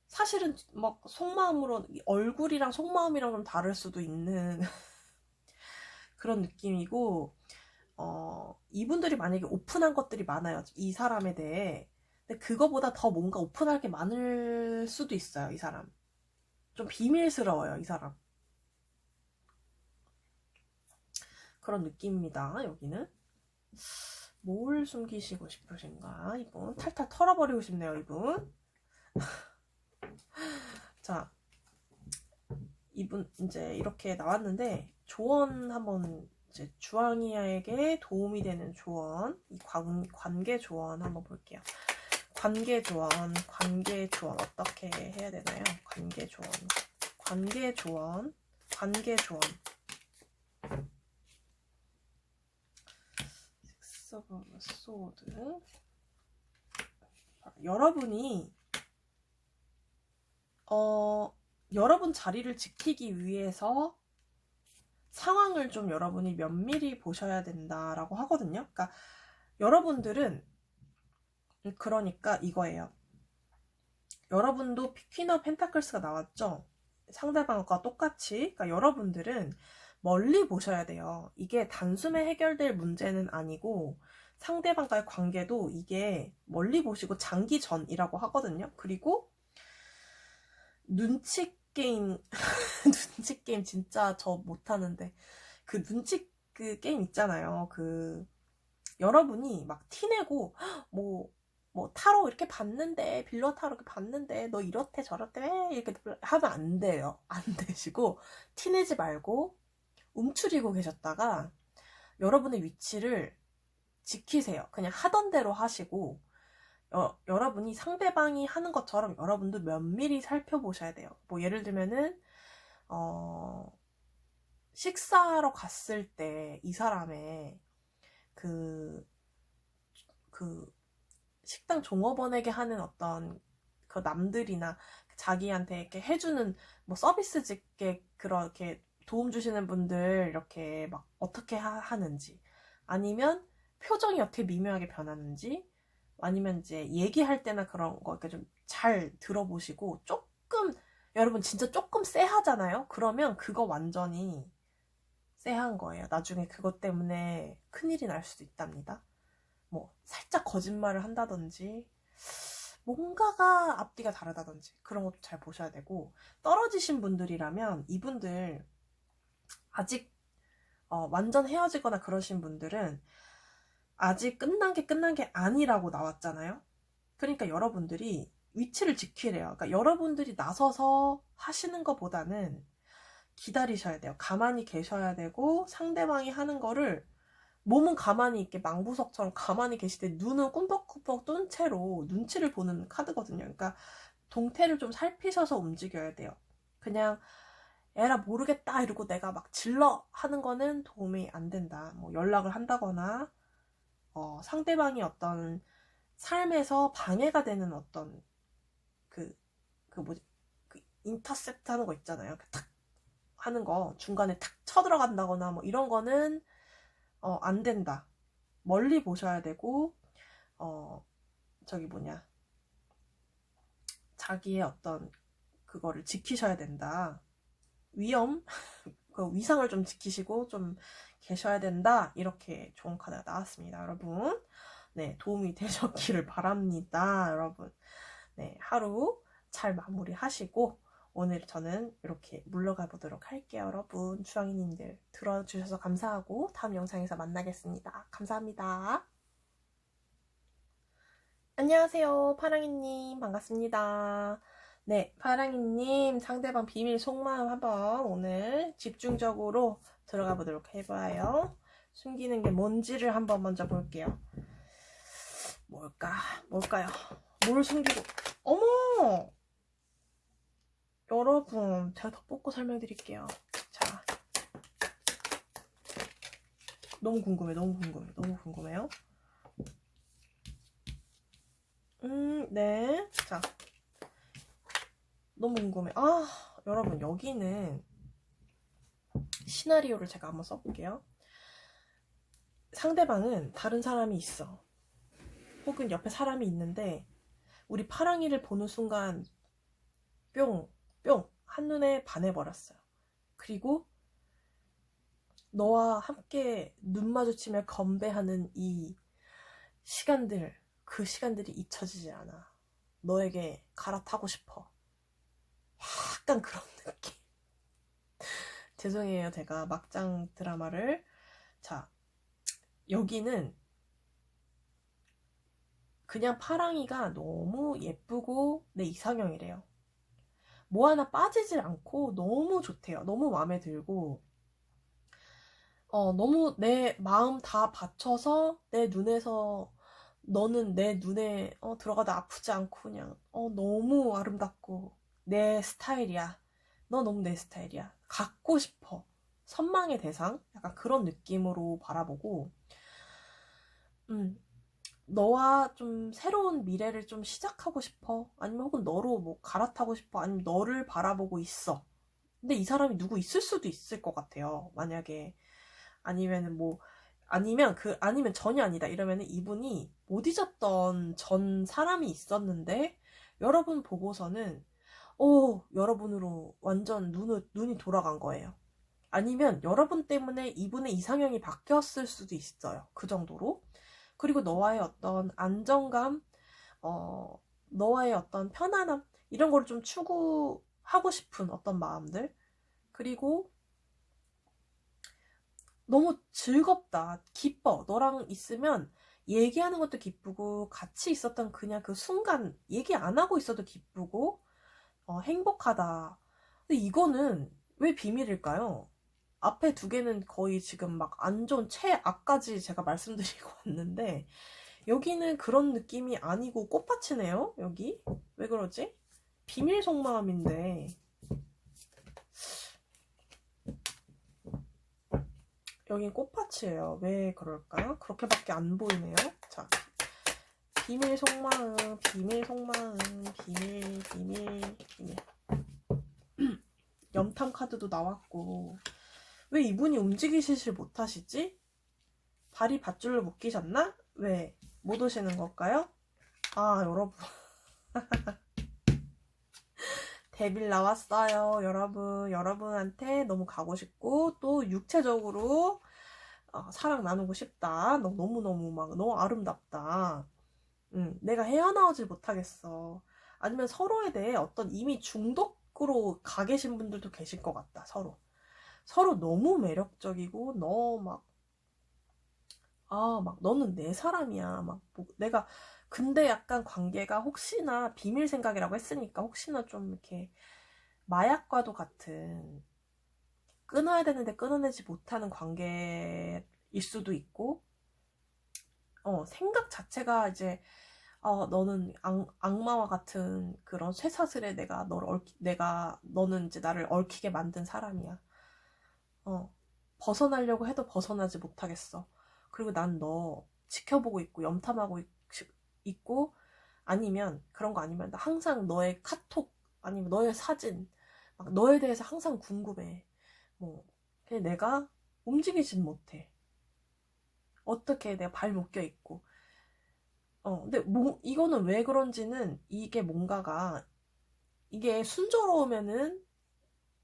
사실은 막 속마음으로 얼굴이랑 속마음이랑 좀 다를 수도 있는 그런 느낌이고 이분들이 만약에 오픈한 것들이 많아요. 이 사람에 대해. 근데 그거보다 더 뭔가 오픈할 게 많을 수도 있어요. 이 사람. 좀 비밀스러워요. 이 사람. 그런 느낌입니다. 여기는. 뭘 숨기시고 싶으신가? 이분. 탈탈 털어버리고 싶네요. 이분. 자. 이분 이제 이렇게 나왔는데 조언 한번 이제 주황이에게 도움이 되는 조언, 이 관계 조언 한번 볼게요. 관계 조언 어떻게 해야 되나요? 관계 조언. Six of Swords. 여러분이 여러분 자리를 지키기 위해서 상황을 좀 여러분이 면밀히 보셔야 된다라고 하거든요. 그러니까 여러분들은 그러니까 이거예요. 여러분도 퀸 오브 펜타클스가 나왔죠. 상대방과 똑같이. 그러니까 여러분들은 멀리 보셔야 돼요. 이게 단숨에 해결될 문제는 아니고 상대방과의 관계도 이게 멀리 보시고 장기전이라고 하거든요. 그리고 눈치 게임 눈치 게임 진짜 저 못하는데 그 눈치 그 게임 있잖아요. 그 여러분이 막 티내고 뭐 타로 이렇게 봤는데 빌러 타로 이렇게 봤는데 너 이렇대 저렇대 왜 이렇게 하면 안 돼요. 안 되시고 티내지 말고 움츠리고 계셨다가 여러분의 위치를 지키세요. 그냥 하던 대로 하시고 여러분이 상대방이 하는 것처럼 여러분도 면밀히 살펴보셔야 돼요. 뭐 예를 들면은 식사하러 갔을 때 이 사람의 그 식당 종업원에게 하는 어떤 그 남들이나 자기한테 이렇게 해주는 뭐 서비스직에 그렇게 도움 주시는 분들 이렇게 막 어떻게 하는지, 아니면 표정이 어떻게 미묘하게 변하는지, 아니면 이제 얘기할 때나 그런 거 이렇게 좀 잘 들어보시고, 조금 여러분 진짜 조금 쎄하잖아요. 그러면 그거 완전히 쎄한 거예요. 나중에 그것 때문에 큰일이 날 수도 있답니다. 뭐 살짝 거짓말을 한다든지 뭔가가 앞뒤가 다르다든지 그런 것도 잘 보셔야 되고, 떨어지신 분들이라면 이분들 아직 완전 헤어지거나 그러신 분들은 아직 끝난 게 아니라고 나왔잖아요. 그러니까 여러분들이 위치를 지키래요. 그러니까 여러분들이 나서서 하시는 것보다는 기다리셔야 돼요. 가만히 계셔야 되고, 상대방이 하는 거를 몸은 가만히 있게 망부석처럼 가만히 계시되 눈은 꿈벅꿈벅 뜬 채로 눈치를 보는 카드거든요. 그러니까 동태를 좀 살피셔서 움직여야 돼요. 그냥 에라 모르겠다 이러고 내가 막 질러 하는 거는 도움이 안 된다. 뭐 연락을 한다거나 상대방이 어떤 삶에서 방해가 되는 어떤 그 인터셉트 하는 거 있잖아요. 탁 하는 거 중간에 탁 쳐들어간다거나 뭐 이런 거는 안 된다. 멀리 보셔야 되고, 자기의 어떤 그거를 지키셔야 된다. 그 위상을 좀 지키시고 좀 계셔야 된다. 이렇게 좋은 카드가 나왔습니다, 여러분. 네, 도움이 되셨기를 바랍니다, 여러분. 네, 하루 잘 마무리하시고 오늘 저는 이렇게 물러가 보도록 할게요, 여러분. 주황이님들 들어주셔서 감사하고 다음 영상에서 만나겠습니다. 감사합니다. 안녕하세요, 파랑이님. 반갑습니다. 네, 파랑이님 상대방 비밀 속마음 한번 오늘 집중적으로 들어가 보도록 해봐요. 숨기는 게 뭔지를 한번 먼저 볼게요. 뭘까요? 뭘 숨기고, 어머! 여러분, 제가 덧붙고 설명드릴게요. 자, 너무 궁금해요. 네. 자, 너무 궁금해. 여러분, 여기는 시나리오를 제가 한번 써볼게요. 상대방은 다른 사람이 있어. 혹은 옆에 사람이 있는데, 우리 파랑이를 보는 순간, 뿅, 한눈에 반해버렸어요. 그리고 너와 함께 눈 마주치며 건배하는 이 시간들, 그 시간들이 잊혀지지 않아. 너에게 갈아타고 싶어. 약간 그런 느낌. 죄송해요, 제가 막장 드라마를. 자, 여기는 그냥 파랑이가 너무 예쁘고 내 이상형이래요. 뭐 하나 빠지질 않고 너무 좋대요. 너무 마음에 들고 너무 내 마음 다 바쳐서 내 눈에서 너는 내 눈에 들어가다 아프지 않고 그냥 너무 아름답고 내 스타일이야. 너 너무 내 스타일이야. 갖고 싶어. 선망의 대상? 약간 그런 느낌으로 바라보고 너와 좀 새로운 미래를 좀 시작하고 싶어. 아니면 혹은 너로 뭐 갈아타고 싶어. 아니면 너를 바라보고 있어. 근데 이 사람이 누구 있을 수도 있을 것 같아요. 만약에 아니면은 뭐 아니면 전혀 아니다 이러면은 이분이 못 잊었던 전 사람이 있었는데 여러분 보고서는 여러분으로 완전 눈이 돌아간 거예요. 아니면 여러분 때문에 이분의 이상형이 바뀌었을 수도 있어요. 그 정도로. 그리고 너와의 어떤 안정감, 너와의 어떤 편안함 이런 걸 좀 추구하고 싶은 어떤 마음들. 그리고 너무 즐겁다. 기뻐. 너랑 있으면 얘기하는 것도 기쁘고 같이 있었던 그냥 그 순간 얘기 안 하고 있어도 기쁘고 행복하다. 근데 이거는 왜 비밀일까요? 앞에 두 개는 거의 지금 막 안 좋은 최악까지 제가 말씀드리고 왔는데 여기는 그런 느낌이 아니고 꽃밭이네요. 여기 왜 그러지? 비밀 속마음인데 여긴 꽃밭이에요. 왜 그럴까요? 그렇게밖에 안 보이네요. 자, 비밀 속마음, 비밀 속마음, 비밀. 염탐 카드도 나왔고 왜 이분이 움직이시질 못하시지? 발이 밧줄로 묶이셨나? 왜? 못 오시는 걸까요? 아, 여러분. 데빌 나왔어요. 여러분한테 너무 가고 싶고 또 육체적으로 사랑 나누고 싶다. 너무너무 막 너무 아름답다. 내가 헤어나오질 못하겠어. 아니면 서로에 대해 어떤 이미 중독으로 가 계신 분들도 계실 것 같다. 서로 너무 매력적이고 막 너는 내 사람이야. 내가 근데 약간 관계가 혹시나 비밀 생각이라고 했으니까 혹시나 좀 이렇게 마약과도 같은 끊어야 되는데 끊어내지 못하는 관계일 수도 있고 생각 자체가 이제 너는 악마와 같은 그런 쇠사슬에 너는 이제 나를 얽히게 만든 사람이야. 벗어나려고 해도 벗어나지 못하겠어. 그리고 난 너 지켜보고 있고 염탐하고 있고 아니면 그런 거 아니면 나 항상 너의 카톡 아니면 너의 사진 막 너에 대해서 항상 궁금해. 뭐 그냥 내가 움직이진 못해. 어떻게 내가 발 묶여 있고. 근데 이거는 왜 그런지는 이게 순조로우면은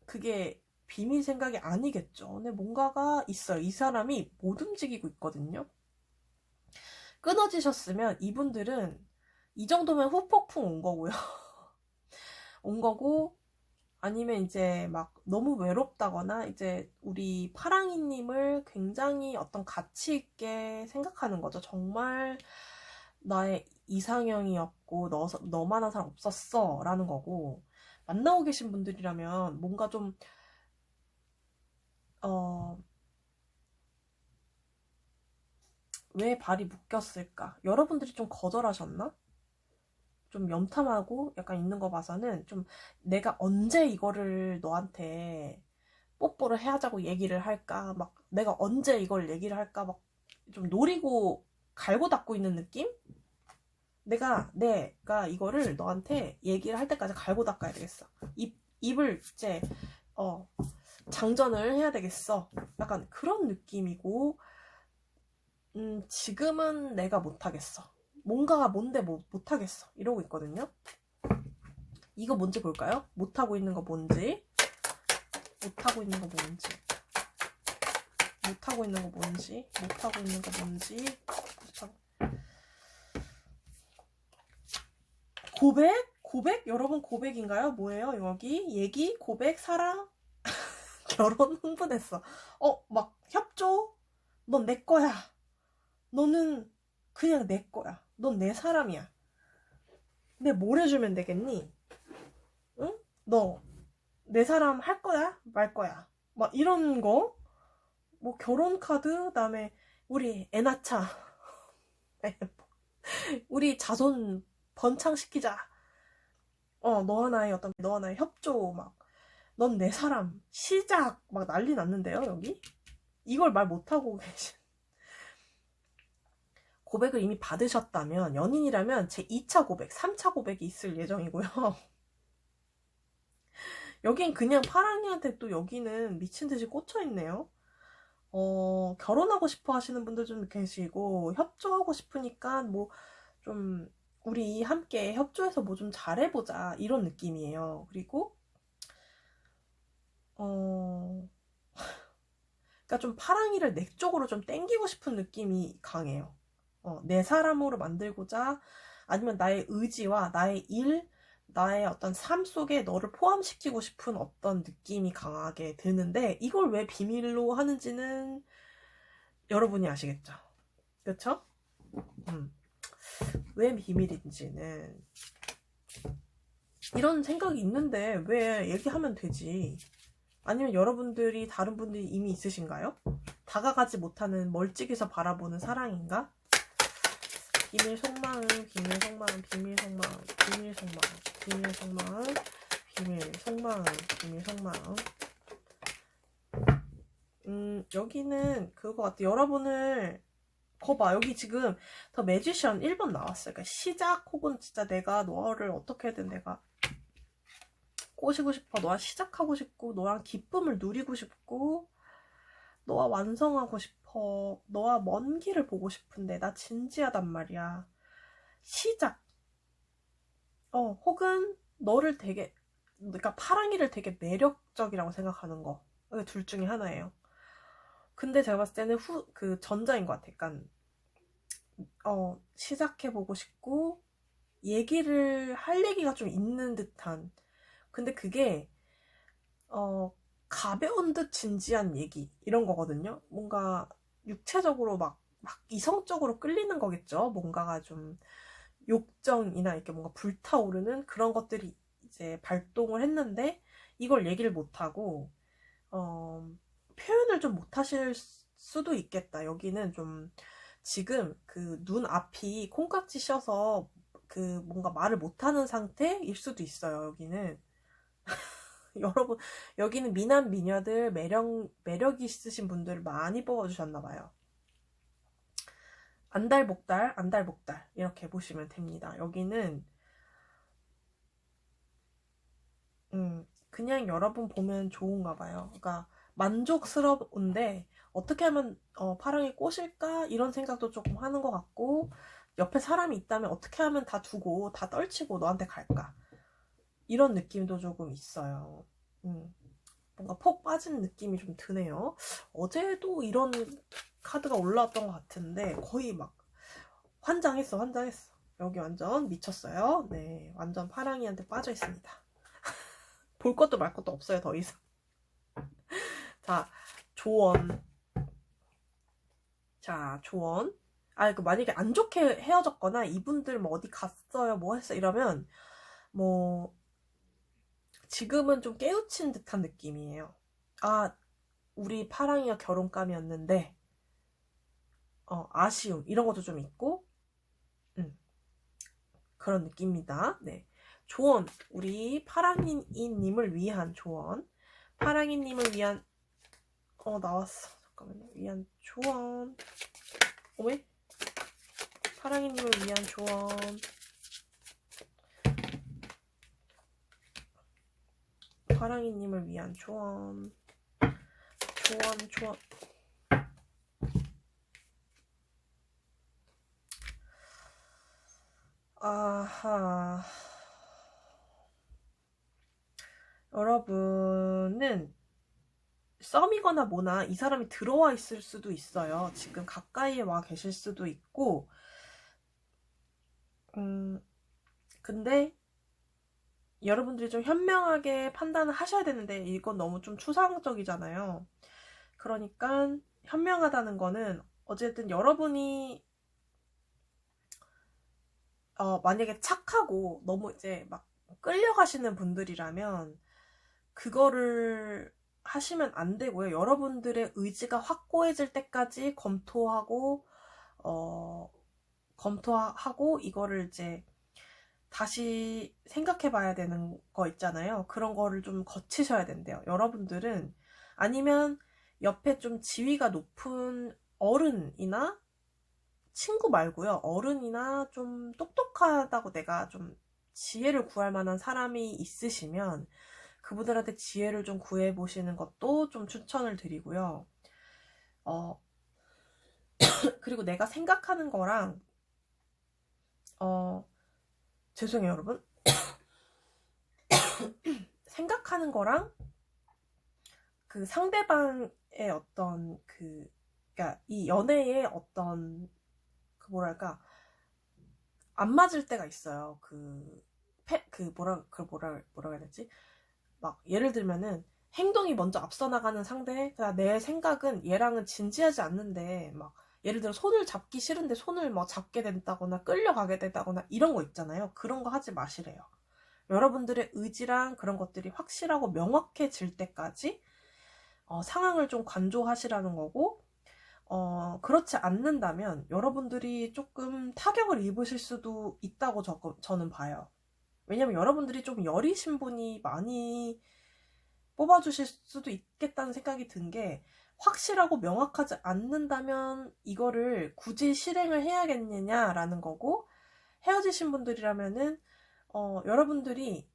그게 비밀 생각이 아니겠죠. 근데 뭔가가 있어요. 이 사람이 못 움직이고 있거든요. 끊어지셨으면 이분들은 이 정도면 후폭풍 온 거고요. 온 거고 아니면 이제 막 너무 외롭다거나 이제 우리 파랑이님을 굉장히 어떤 가치 있게 생각하는 거죠. 정말 나의 이상형이었고 너만한 사람 없었어 라는 거고 만나고 계신 분들이라면 뭔가 좀 왜 발이 묶였을까? 여러분들이 좀 거절하셨나? 좀 염탐하고 약간 있는 거 봐서는 좀 내가 언제 이거를 너한테 뽀뽀를 해야자고 얘기를 할까? 막 내가 언제 이걸 얘기를 할까? 막 좀 노리고 갈고 닦고 있는 느낌? 내가 이거를 너한테 얘기를 할 때까지 갈고 닦아야 되겠어. 입을 이제 장전을 해야 되겠어. 약간 그런 느낌이고 지금은 내가 못하겠어. 뭔가가 뭔데 못하겠어. 이러고 있거든요. 이거 뭔지 볼까요? 못하고 있는 거 뭔지. 못하고 있는 거 뭔지, 못하고 있는 거 뭔지. 고백? 고백? 여러분 고백인가요? 뭐예요? 여기 얘기? 고백? 사랑? 결혼? 흥분했어. 막 협조? 넌 내 거야. 너는 그냥 내 거야. 넌 내 사람이야. 근데 뭘 해주면 되겠니? 응? 너 내 사람 할 거야? 말 거야? 막 이런 거? 뭐 결혼 카드? 그다음에 우리 애 낳자. 우리 자손 번창시키자. 너와 나의 협조 막 넌 내 사람 시작 막 난리 났는데요 여기? 이걸 말 못하고 계신 고백을 이미 받으셨다면 연인이라면 제 2차 고백, 3차 고백이 있을 예정이고요. 여긴 그냥 파랑이한테 또 여기는 미친듯이 꽂혀있네요. 결혼하고 싶어 하시는 분들 좀 계시고 협조하고 싶으니까 뭐 좀 우리 함께 협조해서 뭐 좀 잘해보자 이런 느낌이에요. 그리고 그러니까 좀 파랑이를 내 쪽으로 좀 땡기고 싶은 느낌이 강해요. 내 사람으로 만들고자 아니면 나의 의지와 나의 일, 나의 어떤 삶 속에 너를 포함시키고 싶은 어떤 느낌이 강하게 드는데 이걸 왜 비밀로 하는지는 여러분이 아시겠죠? 그쵸? 왜 비밀인지는 이런 생각이 있는데 왜 얘기하면 되지? 아니면 여러분들이 다른 분들이 이미 있으신가요? 다가가지 못하는 멀찍이서 바라보는 사랑인가? 비밀 속마음, 비밀 속마음, 비밀 속마음, 비밀 속마음, 비밀 속마음, 비밀 속마음, 비밀 속마음. 여기는 그거 같아. 여러분을 거봐. 여기 지금 더 매지션 1번 나왔어요. 그러니까 시작 혹은 진짜 내가 너를 어떻게든 내가 꼬시고 싶어. 너와 시작하고 싶고 너랑 기쁨을 누리고 싶고 너와 완성하고 싶어. 너와 먼 길을 보고 싶은데 나 진지하단 말이야. 시작. 혹은 너를 되게 그러니까 파랑이를 되게 매력적이라고 생각하는 거. 둘 중에 하나예요. 근데 제가 봤을 때는 그 전자인 것 같아. 약간 시작해보고 싶고 얘기를 할 얘기가 좀 있는 듯한. 근데 그게 가벼운 듯 진지한 얘기 이런 거거든요. 뭔가 육체적으로 막 이성적으로 끌리는 거겠죠. 뭔가가 좀 욕정이나 이렇게 뭔가 불타오르는 그런 것들이 이제 발동을 했는데 이걸 얘기를 못하고 표현을 좀 못하실 수도 있겠다. 여기는 좀 지금 그 눈 앞이 콩깍지 씌어서 그 뭔가 말을 못하는 상태일 수도 있어요. 여기는 여러분 여기는 미남 미녀들 매력 있으신 분들 많이 뽑아주셨나봐요. 안달복달 안달복달 이렇게 보시면 됩니다. 여기는 그냥 여러분 보면 좋은가 봐요. 그러니까 만족스러운데 어떻게 하면 파랑이 꼬실까 이런 생각도 조금 하는 것 같고 옆에 사람이 있다면 어떻게 하면 다 두고 다 떨치고 너한테 갈까 이런 느낌도 조금 있어요. 뭔가 폭 빠진 느낌이 좀 드네요. 어제도 이런 카드가 올라왔던 것 같은데 거의 막 환장했어. 여기 완전 미쳤어요. 네, 완전 파랑이한테 빠져 있습니다. 볼 것도 말 것도 없어요, 더 이상. 자, 조언. 자, 조언. 만약에 안 좋게 헤어졌거나 이분들 뭐 어디 갔어요, 뭐 했어 이러면 뭐 지금은 좀 깨우친 듯한 느낌이에요. 우리 파랑이가 결혼감이었는데 아쉬움 이런 것도 좀 있고 그런 느낌입니다. 네. 조언. 우리 파랑이님을 위한 조언. 파랑이님을 위한 나왔어. 잠깐만요. 위한 조언. 오메? 파랑이님을 위한 조언. 파랑이님을 위한 조언. 조언. 아하. 여러분은 썸이거나 뭐나 이 사람이 들어와 있을 수도 있어요. 지금 가까이에 와 계실 수도 있고, 근데 여러분들이 좀 현명하게 판단을 하셔야 되는데 이건 너무 좀 추상적이잖아요. 그러니까 현명하다는 거는 어쨌든 여러분이 만약에 착하고 너무 이제 막 끌려가시는 분들이라면 그거를 하시면 안 되고요. 여러분들의 의지가 확고해질 때까지 검토하고 이거를 이제 다시 생각해 봐야 되는 거 있잖아요. 그런 거를 좀 거치셔야 된대요. 여러분들은 아니면 옆에 좀 지위가 높은 어른이나 친구 말고요. 어른이나 좀 똑똑하다고 내가 좀 지혜를 구할 만한 사람이 있으시면 그분들한테 지혜를 좀 구해 보시는 것도 좀 추천을 드리고요. 그리고 내가 생각하는 거랑 죄송해요, 여러분. 생각하는 거랑 그 상대방의 어떤 그러니까 이 연애의 어떤 뭐랄까 안 맞을 때가 있어요. 뭐라 해야 되지? 막 예를 들면은 행동이 먼저 앞서 나가는 상대, 내 생각은 얘랑은 진지하지 않는데 막 예를 들어 손을 잡기 싫은데 손을 뭐 잡게 된다거나 끌려가게 된다거나 이런 거 있잖아요. 그런 거 하지 마시래요. 여러분들의 의지랑 그런 것들이 확실하고 명확해질 때까지 상황을 좀 관조하시라는 거고, 그렇지 않는다면 여러분들이 조금 타격을 입으실 수도 있다고 저는 봐요. 왜냐면 여러분들이 좀 여리신 분이 많이 뽑아주실 수도 있겠다는 생각이 든 게, 확실하고 명확하지 않는다면 이거를 굳이 실행을 해야겠느냐라는 거고, 헤어지신 분들이라면은 여러분들이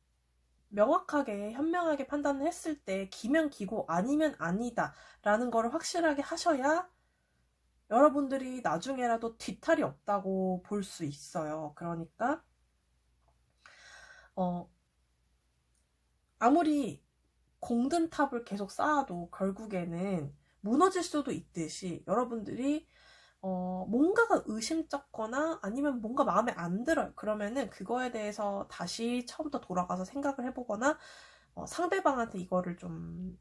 명확하게 현명하게 판단을 했을 때 기면 기고 아니면 아니다 라는 거를 확실하게 하셔야 여러분들이 나중에라도 뒤탈이 없다고 볼 수 있어요. 그러니까 아무리 공든 탑을 계속 쌓아도 결국에는 무너질 수도 있듯이 여러분들이 뭔가가 의심쩍거나 아니면 뭔가 마음에 안 들어요. 그러면은 그거에 대해서 다시 처음부터 돌아가서 생각을 해보거나 상대방한테 이거를 좀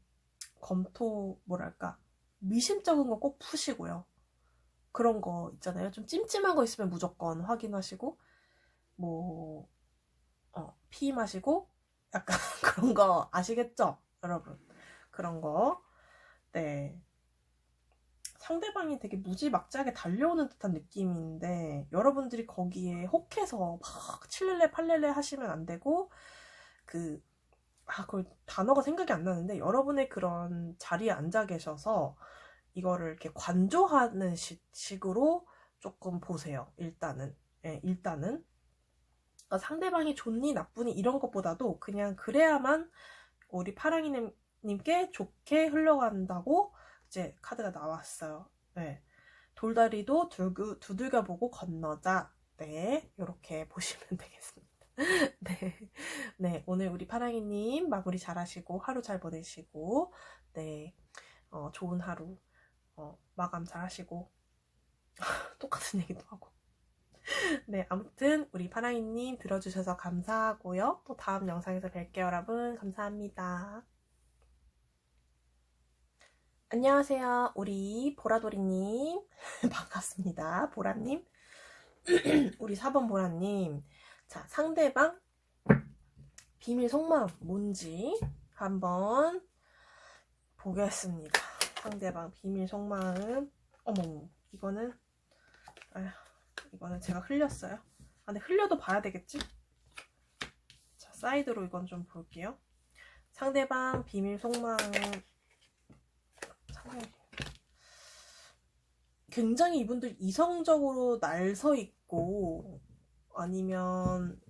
뭐랄까 미심쩍은 거 꼭 푸시고요. 그런 거 있잖아요. 좀 찜찜한 거 있으면 무조건 확인하시고 뭐 피 마시고 약간 그런 거 아시겠죠? 여러분. 그런 거. 네. 상대방이 되게 무지막지하게 달려오는 듯한 느낌인데 여러분들이 거기에 혹해서 막 칠렐레 팔렐레 하시면 안 되고 그 단어가 생각이 안 나는데 여러분의 그런 자리에 앉아 계셔서 이거를 이렇게 관조하는 식으로 조금 보세요. 일단은. 예, 일단은. 상대방이 좋니 나쁘니 이런 것보다도 그냥 그래야만 우리 파랑이님께 좋게 흘러간다고 이제 카드가 나왔어요. 네. 돌다리도 두들겨보고 건너자. 네, 이렇게 보시면 되겠습니다. 네, 네, 오늘 우리 파랑이님 마무리 잘하시고 하루 잘 보내시고, 네, 좋은 하루 마감 잘하시고 똑같은 얘기도 하고. 네, 아무튼 우리 파랑이님 들어주셔서 감사하고요. 또 다음 영상에서 뵐게요, 여러분. 감사합니다. 안녕하세요, 우리 보라돌이님. 반갑습니다, 보라님. 우리 4번 보라님. 자, 상대방 비밀 속마음 뭔지 한번 보겠습니다. 상대방 비밀 속마음. 어머, 이거는 제가 흘렸어요. 근데 흘려도 봐야 되겠지? 자, 사이드로 이건 좀 볼게요. 상대방 비밀 속마음. 굉장히 이분들 이성적으로 날서 있고 아니면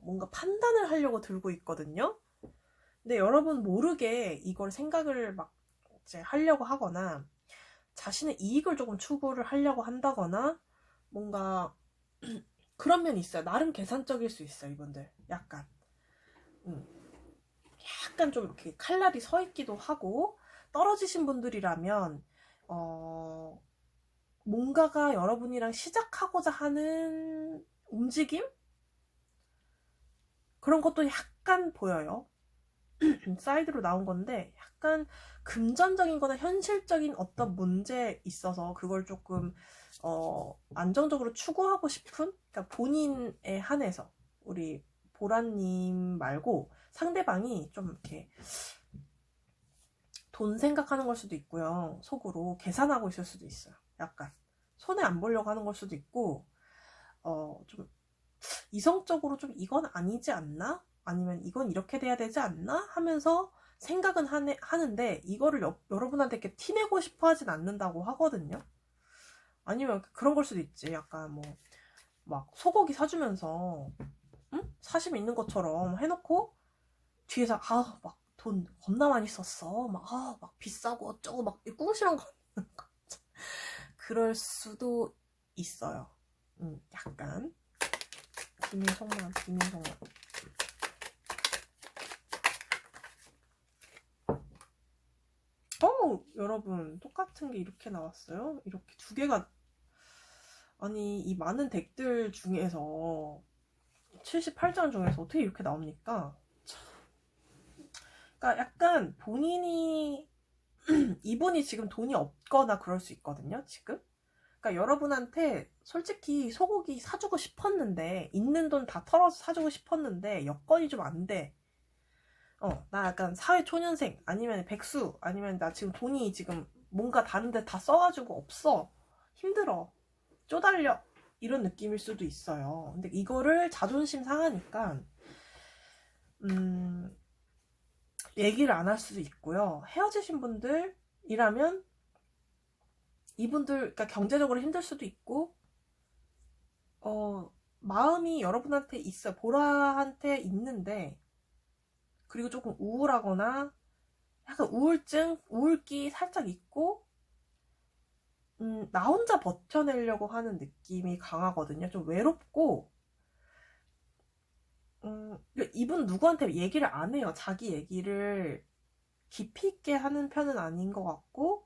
뭔가 판단을 하려고 들고 있거든요. 근데 여러분 모르게 이걸 생각을 막 이제 하려고 하거나 자신의 이익을 조금 추구를 하려고 한다거나 뭔가 그런 면이 있어요. 나름 계산적일 수 있어요, 이분들. 약간 좀 이렇게 칼날이 서 있기도 하고 떨어지신 분들이라면 뭔가가 여러분이랑 시작하고자 하는 움직임? 그런 것도 약간 보여요. 사이드로 나온 건데 약간 금전적인 거나 현실적인 어떤 문제에 있어서 그걸 조금 안정적으로 추구하고 싶은, 그러니까 본인에 한해서 우리 보라님 말고 상대방이 좀 이렇게 돈 생각하는 걸 수도 있고요. 속으로 계산하고 있을 수도 있어요. 약간 손해 안 보려고 하는 걸 수도 있고 좀 이성적으로 좀 이건 아니지 않나? 아니면 이건 이렇게 돼야 되지 않나? 하면서 생각은 하는데 이거를 여러분한테 이렇게 티내고 싶어 하진 않는다고 하거든요. 아니면 그런 걸 수도 있지. 약간 뭐 막 소고기 사주면서 응? 사심 있는 것처럼 해놓고 뒤에서 막 돈 겁나 많이 썼어. 막 비싸고 어쩌고 막 꿍시렁 거리는 거. 그럴 수도 있어요. 약간 비밀속만. 여러분 똑같은 게 이렇게 나왔어요? 이렇게 두 개가, 아니 이 많은 덱들 중에서 78장 중에서 어떻게 이렇게 나옵니까? 그러니까 약간 본인이 이분이 지금 돈이 없거나 그럴 수 있거든요, 지금. 그러니까 여러분한테 솔직히 소고기 사주고 싶었는데, 있는 돈 다 털어서 사주고 싶었는데 여건이 좀 안 돼. 나 약간 사회초년생 아니면 백수 아니면 나 지금 돈이 지금 뭔가 다른데 다 써가지고 없어, 힘들어, 쪼달려, 이런 느낌일 수도 있어요. 근데 이거를 자존심 상하니까 얘기를 안 할 수도 있고요. 헤어지신 분들이라면 이분들, 그러니까 경제적으로 힘들 수도 있고 마음이 여러분한테 있어요. 보라한테 있는데, 그리고 조금 우울하거나 약간 우울증, 우울기 살짝 있고 나 혼자 버텨내려고 하는 느낌이 강하거든요. 좀 외롭고 이분 누구한테 얘기를 안 해요. 자기 얘기를 깊이 있게 하는 편은 아닌 것 같고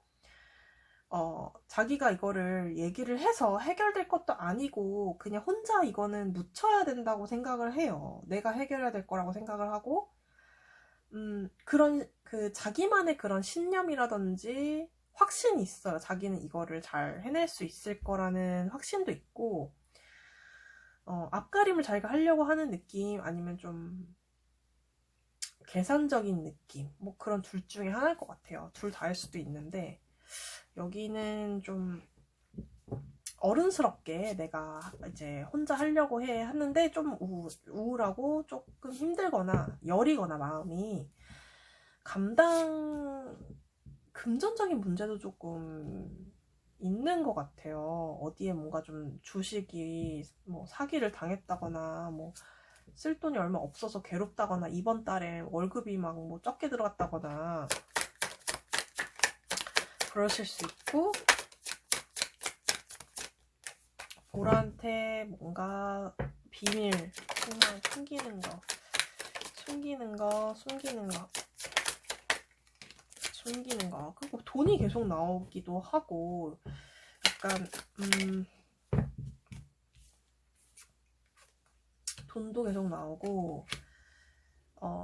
자기가 이거를 얘기를 해서 해결될 것도 아니고 그냥 혼자 이거는 묻혀야 된다고 생각을 해요. 내가 해결해야 될 거라고 생각을 하고 그런 자기만의 그런 신념이라든지 확신이 있어요. 자기는 이거를 잘 해낼 수 있을 거라는 확신도 있고 앞가림을 자기가 하려고 하는 느낌, 아니면 좀 계산적인 느낌, 뭐 그런 둘 중에 하나일 것 같아요. 둘 다일 수도 있는데 여기는 좀 어른스럽게 내가 이제 혼자 하려고 하는데 좀 우울하고 조금 힘들거나 여리거나 마음이 금전적인 문제도 조금 있는 것 같아요. 어디에 뭔가 좀 주식이 뭐 사기를 당했다거나 뭐 쓸 돈이 얼마 없어서 괴롭다거나 이번 달에 월급이 막 뭐 적게 들어갔다거나 그러실 수 있고, 보라한테 뭔가 비밀, 정말 숨기는 거. 그리고 돈이 계속 나오기도 하고, 약간 돈도 계속 나오고,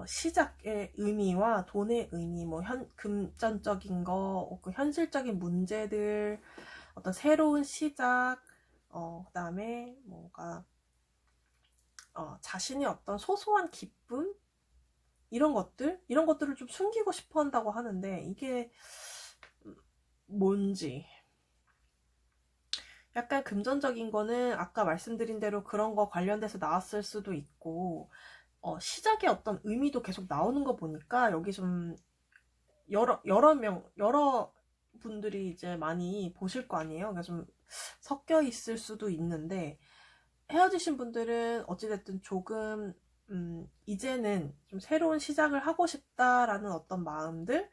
시작의 의미와 돈의 의미, 뭐 금전적인 거, 현실적인 문제들, 어떤 새로운 시작, 그다음에 뭔가 자신의 어떤 소소한 기쁨, 이런 것들을 좀 숨기고 싶어 한다고 하는데, 이게 뭔지. 약간 금전적인 거는 아까 말씀드린 대로 그런 거 관련돼서 나왔을 수도 있고, 시작의 어떤 의미도 계속 나오는 거 보니까 여기 좀 여러 분들이 이제 많이 보실 거 아니에요. 그러니까 좀 섞여 있을 수도 있는데, 헤어지신 분들은 어찌됐든 조금 이제는 좀 새로운 시작을 하고 싶다라는 어떤 마음들,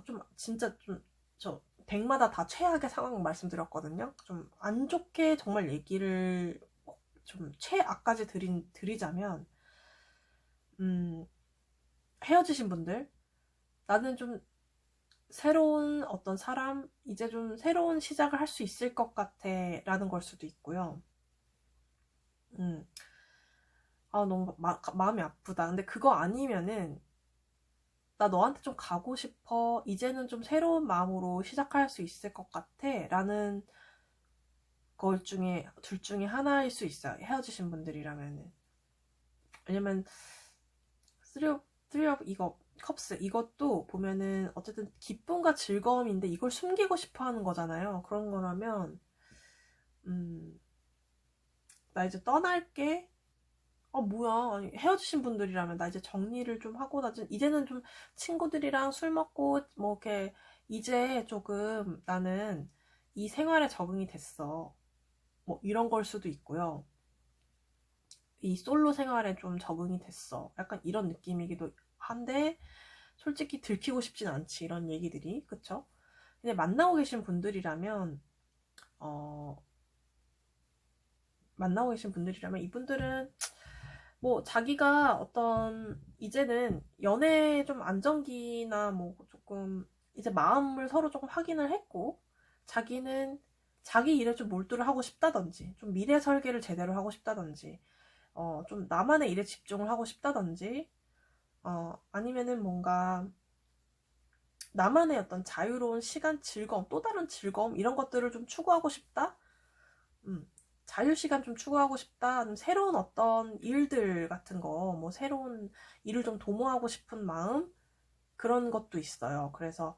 좀 진짜 좀 저 덱마다 다 최악의 상황 말씀드렸거든요. 좀 안 좋게 정말 얘기를 좀 최악까지 드리자면 헤어지신 분들, 나는 좀 새로운 어떤 사람, 이제 좀 새로운 시작을 할 수 있을 것 같아 라는 걸 수도 있고요. 너무 마음이 아프다. 근데 그거 아니면은 나 너한테 좀 가고 싶어. 이제는 좀 새로운 마음으로 시작할 수 있을 것 같아. 라는 둘 중에 하나일 수 있어요. 헤어지신 분들이라면은. 왜냐면, 쓰리업 이거, 컵스, 이것도 보면은, 어쨌든 기쁨과 즐거움인데, 이걸 숨기고 싶어 하는 거잖아요. 그런 거라면, 나 이제 떠날게. 뭐야. 아니, 헤어지신 분들이라면, 나 이제 정리를 좀 하고, 이제는 좀 친구들이랑 술 먹고, 뭐, 이렇게, 이제 조금 나는 이 생활에 적응이 됐어. 뭐, 이런 걸 수도 있고요. 이 솔로 생활에 좀 적응이 됐어. 약간 이런 느낌이기도 한데, 솔직히 들키고 싶진 않지, 이런 얘기들이. 그쵸? 근데 만나고 계신 분들이라면, 어, 만나고 계신 분들이라면, 이분들은, 뭐, 자기가 이제는 연애 좀 안정기나 뭐, 조금, 이제 마음을 서로 조금 확인을 했고, 자기는 자기 일에 좀 몰두를 하고 싶다든지, 좀 미래 설계를 제대로 하고 싶다든지, 좀 나만의 일에 집중을 하고 싶다든지, 아니면은 뭔가 나만의 어떤 자유로운 시간, 즐거움, 또 다른 즐거움, 이런 것들을 좀 추구하고 싶다? 자유시간 좀 추구하고 싶다? 아니면 새로운 어떤 일들 같은 거, 뭐 새로운 일을 좀 도모하고 싶은 마음? 그런 것도 있어요. 그래서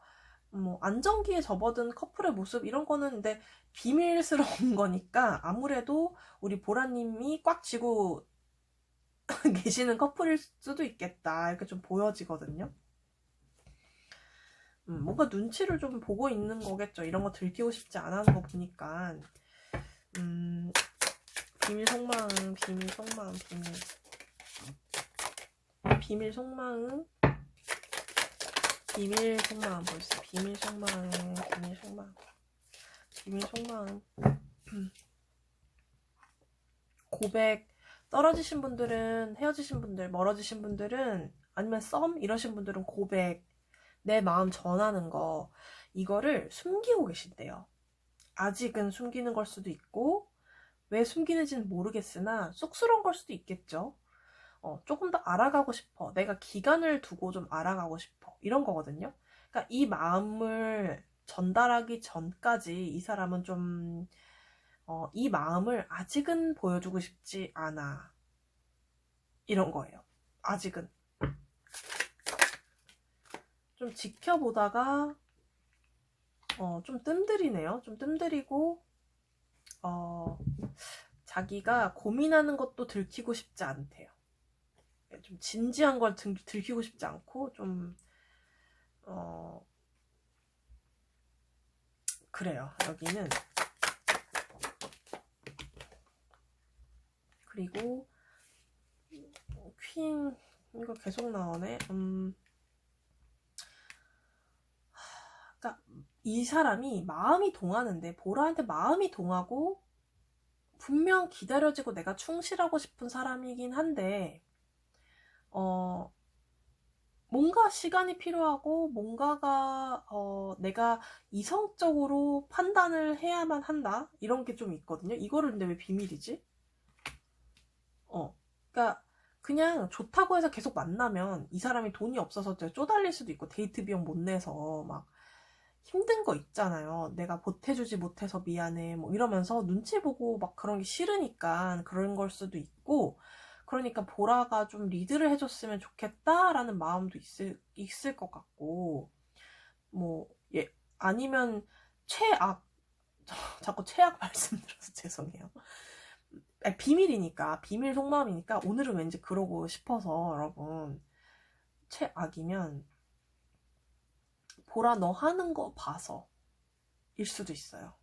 뭐 안정기에 접어든 커플의 모습 이런 거는 근데 비밀스러운 거니까 아무래도 우리 보라님이 꽉 쥐고 계시는 커플일 수도 있겠다. 이렇게 좀 보여지거든요. 뭔가 눈치를 좀 보고 있는 거겠죠. 이런 거 들키고 싶지 않아 하는 거 보니까. 비밀 속마음, 비밀 속마음, 비밀 속마음, 비밀 속마음 벌써 비밀 속마음, 비밀 속마음, 비밀 속마음. 고백 떨어지신 분들은 헤어지신 분들, 멀어지신 분들은 아니면 썸 이러신 분들은 고백 내 마음 전하는 거 이거를 숨기고 계신대요. 아직은 숨기는 걸 수도 있고 왜 숨기는지는 모르겠으나 쑥스러운 걸 수도 있겠죠. 조금 더 알아가고 싶어. 내가 기간을 두고 좀 알아가고 싶어. 이런 거거든요. 그러니까 이 마음을 전달하기 전까지 이 사람은 좀, 이 마음을 아직은 보여주고 싶지 않아. 이런 거예요. 아직은. 좀 지켜보다가, 좀 뜸들이네요. 좀 뜸들이고, 자기가 고민하는 것도 들키고 싶지 않대요. 좀 진지한 걸 들키고 싶지 않고, 좀, 어, 그래요. 여기는. 그리고, 퀸, 이거 계속 나오네. 그러니까 이 사람이 마음이 동하는데, 보라한테 마음이 동하고, 분명 기다려지고 내가 충실하고 싶은 사람이긴 한데, 뭔가 시간이 필요하고, 뭔가가, 내가 이성적으로 판단을 해야만 한다? 이런 게 좀 있거든요. 이거를 근데 왜 비밀이지? 그러니까, 그냥 좋다고 해서 계속 만나면 이 사람이 돈이 없어서 쪼달릴 수도 있고, 데이트 비용 못 내서 막 힘든 거 있잖아요. 내가 보태주지 못해서 미안해. 뭐 이러면서 눈치 보고 막 그런 게 싫으니까 그런 걸 수도 있고, 그러니까 보라가 좀 리드를 해줬으면 좋겠다라는 마음도 있을 것 같고, 뭐, 예, 아니면 최악, 자꾸 최악 말씀드려서 죄송해요. 아니, 비밀이니까, 비밀 속마음이니까 오늘은 왠지 그러고 싶어서 여러분, 최악이면 보라 너 하는 거 봐서 일 수도 있어요.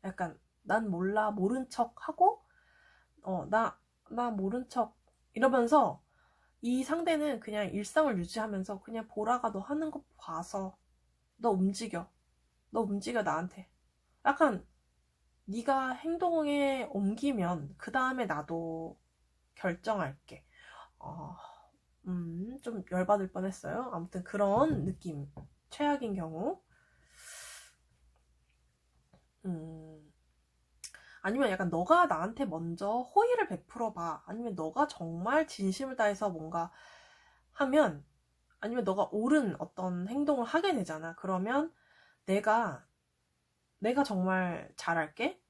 약간 난 몰라 모른 척 하고 나 모른 척 이러면서 이 상대는 그냥 일상을 유지하면서 그냥 보라가 너 하는 거 봐서 너 움직여 나한테 약간 네가 행동에 옮기면 그 다음에 나도 결정할게. 좀 열받을 뻔했어요. 아무튼 그런 느낌. 최악인 경우. 아니면 약간 너가 나한테 먼저 호의를 베풀어 봐. 아니면 너가 정말 진심을 다해서 뭔가 하면, 아니면 너가 옳은 어떤 행동을 하게 되잖아. 그러면 내가 정말 잘할게.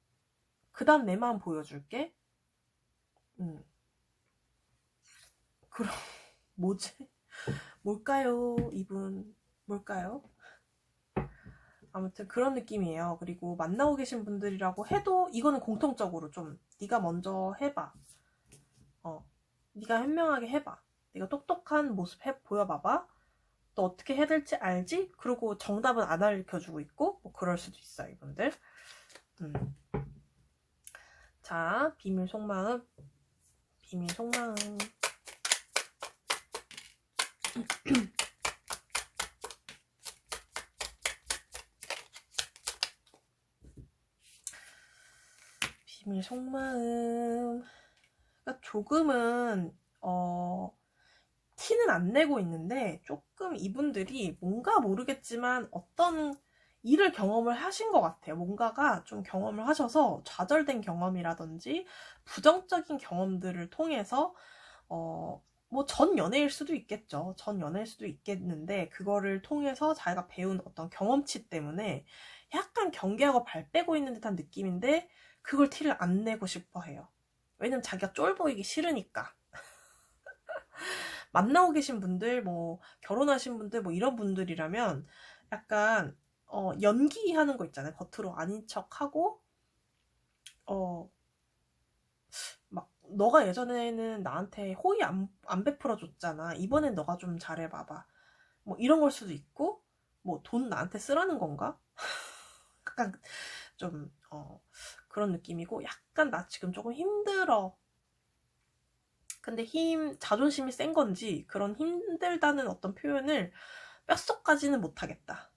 그 다음 내 마음 보여줄게. 그럼 뭐지? 뭘까요? 이분 뭘까요? 아무튼 그런 느낌이에요. 그리고 만나고 계신 분들이라고 해도 이거는 공통적으로 좀 네가 먼저 해봐. 네가 현명하게 해봐. 네가 똑똑한 모습 보여봐봐. 또 어떻게 해야 될지 알지? 그리고 정답은 안 알려주고 있고 뭐 그럴 수도 있어 이분들. 자, 비밀 속마음. 비밀 속마음. 비밀 속마음. 그러니까 조금은 티는 안 내고 있는데 조금 이분들이 뭔가 모르겠지만 어떤 일을 경험을 하신 것 같아요. 뭔가가 좀 경험을 하셔서 좌절된 경험이라든지 부정적인 경험들을 통해서 뭐 전 연애일 수도 있겠죠. 전 연애일 수도 있겠는데 그거를 통해서 자기가 배운 어떤 경험치 때문에 약간 경계하고 발 빼고 있는 듯한 느낌인데 그걸 티를 안 내고 싶어 해요. 왜냐면 자기가 쫄 보이기 싫으니까. 만나고 계신 분들, 뭐 결혼하신 분들, 뭐 이런 분들이라면 약간 연기하는 거 있잖아요. 겉으로 아닌 척하고 막 너가 예전에는 나한테 호의 안 베풀어 줬잖아. 이번엔 너가 좀 잘해봐봐. 뭐 이런 걸 수도 있고, 뭐 돈 나한테 쓰라는 건가? 약간 좀 그런 느낌이고, 약간 나 지금 조금 힘들어. 근데 자존심이 센 건지 그런 힘들다는 어떤 표현을 뼛속까지는 못하겠다.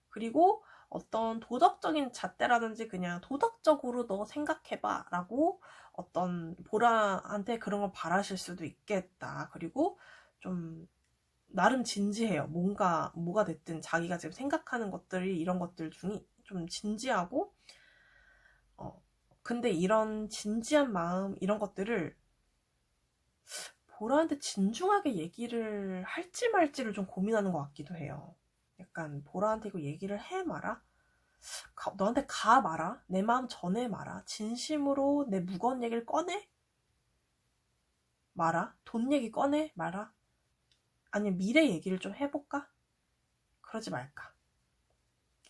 그리고 어떤 도덕적인 잣대라든지 그냥 도덕적으로 너 생각해봐 라고 어떤 보라한테 그런 걸 바라실 수도 있겠다. 그리고 좀 나름 진지해요. 뭐가 됐든 자기가 지금 생각하는 것들이 이런 것들 중에 좀 진지하고 근데 이런 진지한 마음 이런 것들을 보라한테 진중하게 얘기를 할지 말지를 좀 고민하는 것 같기도 해요. 약간 보라한테 이거 얘기를 해 마라? 너한테 가 마라? 내 마음 전해 마라? 진심으로 내 무거운 얘기를 꺼내? 마라? 돈 얘기 꺼내? 마라? 아니면 미래 얘기를 좀 해볼까? 그러지 말까?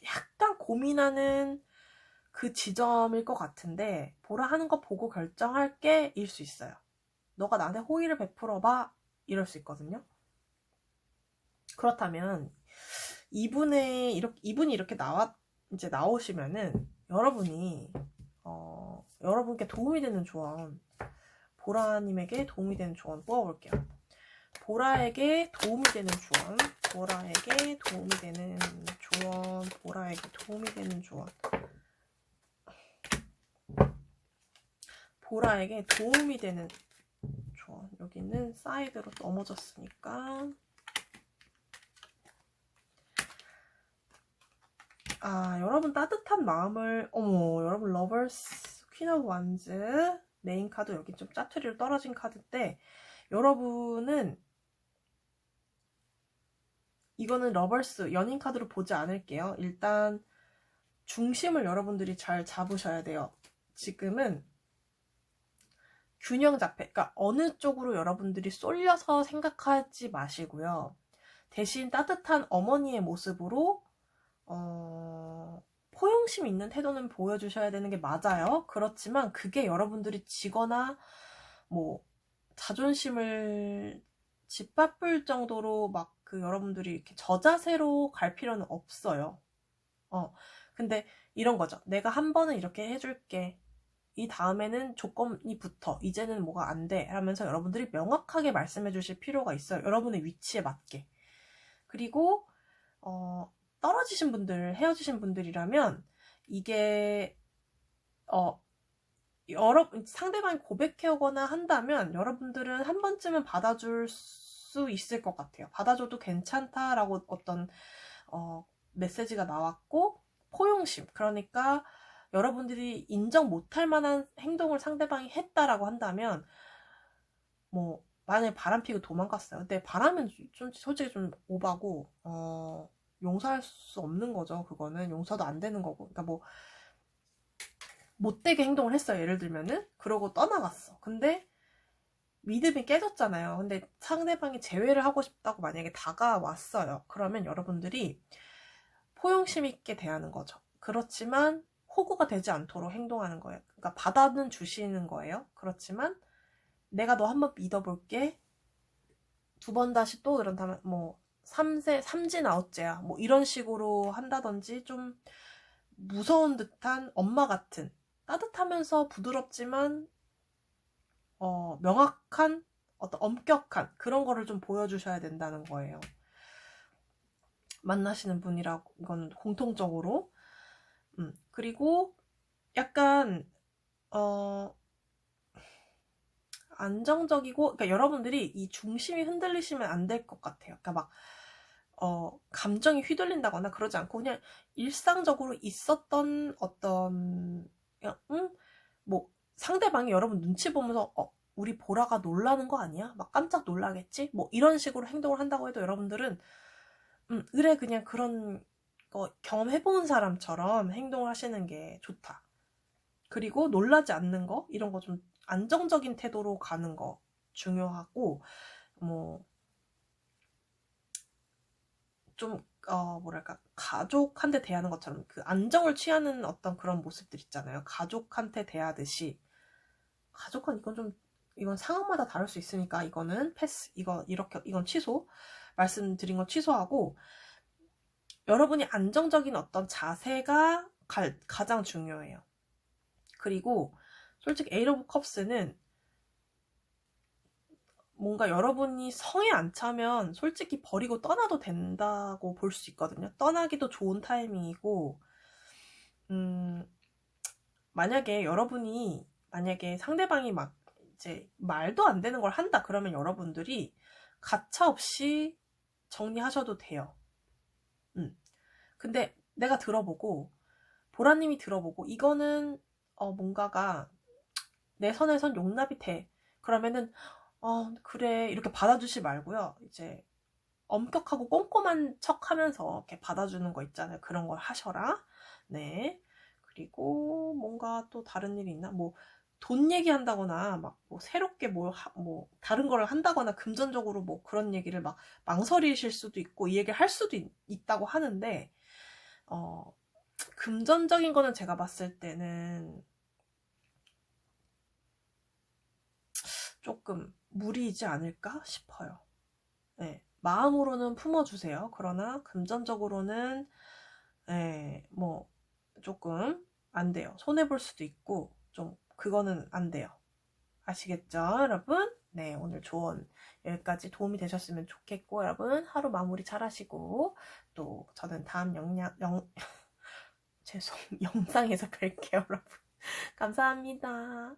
약간 고민하는 그 지점일 것 같은데 보라 하는 거 보고 결정할게 일 수 있어요. 너가 나한테 호의를 베풀어봐 이럴 수 있거든요. 그렇다면 이분이 이렇게 이제 나오시면은 여러분께 도움이 되는 조언, 보라님에게 도움이 되는 조언 뽑아볼게요. 보라에게 도움이 되는 조언, 보라에게 도움이 되는 조언, 보라에게 도움이 되는 조언. 보라에게 도움이 되는 조언. 여기는 사이드로 넘어졌으니까. 여러분 따뜻한 마음을, 여러분 러버스, 퀸 오브 완즈, 메인 카드 여기 좀 짜투리로 떨어진 카드인데, 여러분은, 이거는 러버스, 연인 카드로 보지 않을게요. 일단, 중심을 여러분들이 잘 잡으셔야 돼요. 지금은, 그러니까 어느 쪽으로 여러분들이 쏠려서 생각하지 마시고요. 대신 따뜻한 어머니의 모습으로, 포용심 있는 태도는 보여주셔야 되는 게 맞아요. 그렇지만 그게 여러분들이 지거나 뭐 자존심을 짓바쁠 정도로 막 여러분들이 이렇게 저자세로 갈 필요는 없어요. 근데 이런 거죠. 내가 한 번은 이렇게 해줄게. 이 다음에는 조건이 붙어. 이제는 뭐가 안 돼. 하면서 여러분들이 명확하게 말씀해 주실 필요가 있어요. 여러분의 위치에 맞게. 그리고 떨어지신 분들, 헤어지신 분들이라면 이게 상대방이 고백해 오거나 한다면 여러분들은 한 번쯤은 받아줄 수 있을 것 같아요. 받아줘도 괜찮다라고 어떤 메시지가 나왔고, 포용심, 그러니까 여러분들이 인정 못할 만한 행동을 상대방이 했다라고 한다면, 뭐 만약에 바람 피고 도망갔어요. 근데 바람은 좀 솔직히 좀 오바고, 용서할 수 없는 거죠. 그거는 용서도 안 되는 거고. 그러니까 뭐 못되게 행동을 했어요. 예를 들면은 그러고 떠나갔어. 근데 믿음이 깨졌잖아요. 근데 상대방이 재회를 하고 싶다고 만약에 다가왔어요. 그러면 여러분들이 포용심 있게 대하는 거죠. 그렇지만 호구가 되지 않도록 행동하는 거예요. 그러니까 받아는 주시는 거예요. 그렇지만 내가 너 한번 믿어볼게. 두 번 다시 또 이런다면 뭐 3진 아웃째야. 뭐 이런 식으로 한다든지 좀 무서운 듯한 엄마 같은 따뜻하면서 부드럽지만 명확한 어떤 엄격한 그런 거를 좀 보여주셔야 된다는 거예요. 만나시는 분이라고 이거는 공통적으로. 그리고 약간 안정적이고, 그러니까 여러분들이 이 중심이 흔들리시면 안 될 것 같아요. 그러니까 막 감정이 휘둘린다거나 그러지 않고 그냥 일상적으로 있었던 어떤 그냥 뭐 상대방이 여러분 눈치 보면서 우리 보라가 놀라는 거 아니야? 막 깜짝 놀라겠지? 뭐 이런 식으로 행동을 한다고 해도 여러분들은 그래 그냥 그런 거 경험해본 사람처럼 행동을 하시는 게 좋다. 그리고 놀라지 않는 거 이런 거 좀 안정적인 태도로 가는 거 중요하고, 뭐 좀 뭐랄까 가족한테 대하는 것처럼 그 안정을 취하는 어떤 그런 모습들 있잖아요. 가족한테 대하듯이. 가족은 이건 상황마다 다를 수 있으니까 이거는 패스. 이건 취소. 말씀드린 건 취소하고, 여러분이 안정적인 어떤 자세가 가장 중요해요. 그리고 솔직히 에이트 오브 컵스는 뭔가 여러분이 성에 안 차면 솔직히 버리고 떠나도 된다고 볼 수 있거든요. 떠나기도 좋은 타이밍이고, 만약에 상대방이 막 이제 말도 안 되는 걸 한다 그러면 여러분들이 가차없이 정리하셔도 돼요. 근데 내가 들어보고 보라님이 들어보고 이거는 뭔가가 내 선에선 용납이 돼. 그러면은 그래 이렇게 받아주지 말고요. 이제 엄격하고 꼼꼼한 척하면서 이렇게 받아주는 거 있잖아요. 그런 걸 하셔라. 네. 그리고 뭔가 또 다른 일이 있나? 뭐 돈 얘기한다거나 막 뭐 새롭게 뭐 다른 걸 한다거나 금전적으로 뭐 그런 얘기를 막 망설이실 수도 있고 이 얘기를 할 수도 있다고 하는데, 금전적인 거는 제가 봤을 때는 조금 무리이지 않을까 싶어요. 네, 마음으로는 품어주세요. 그러나 금전적으로는 뭐 조금 안 돼요. 손해볼 수도 있고 좀 그거는 안 돼요. 아시겠죠, 여러분? 네, 오늘 조언 여기까지 도움이 되셨으면 좋겠고, 여러분 하루 마무리 잘 하시고, 또 저는 다음 영상에서 뵐게요, 여러분. 감사합니다.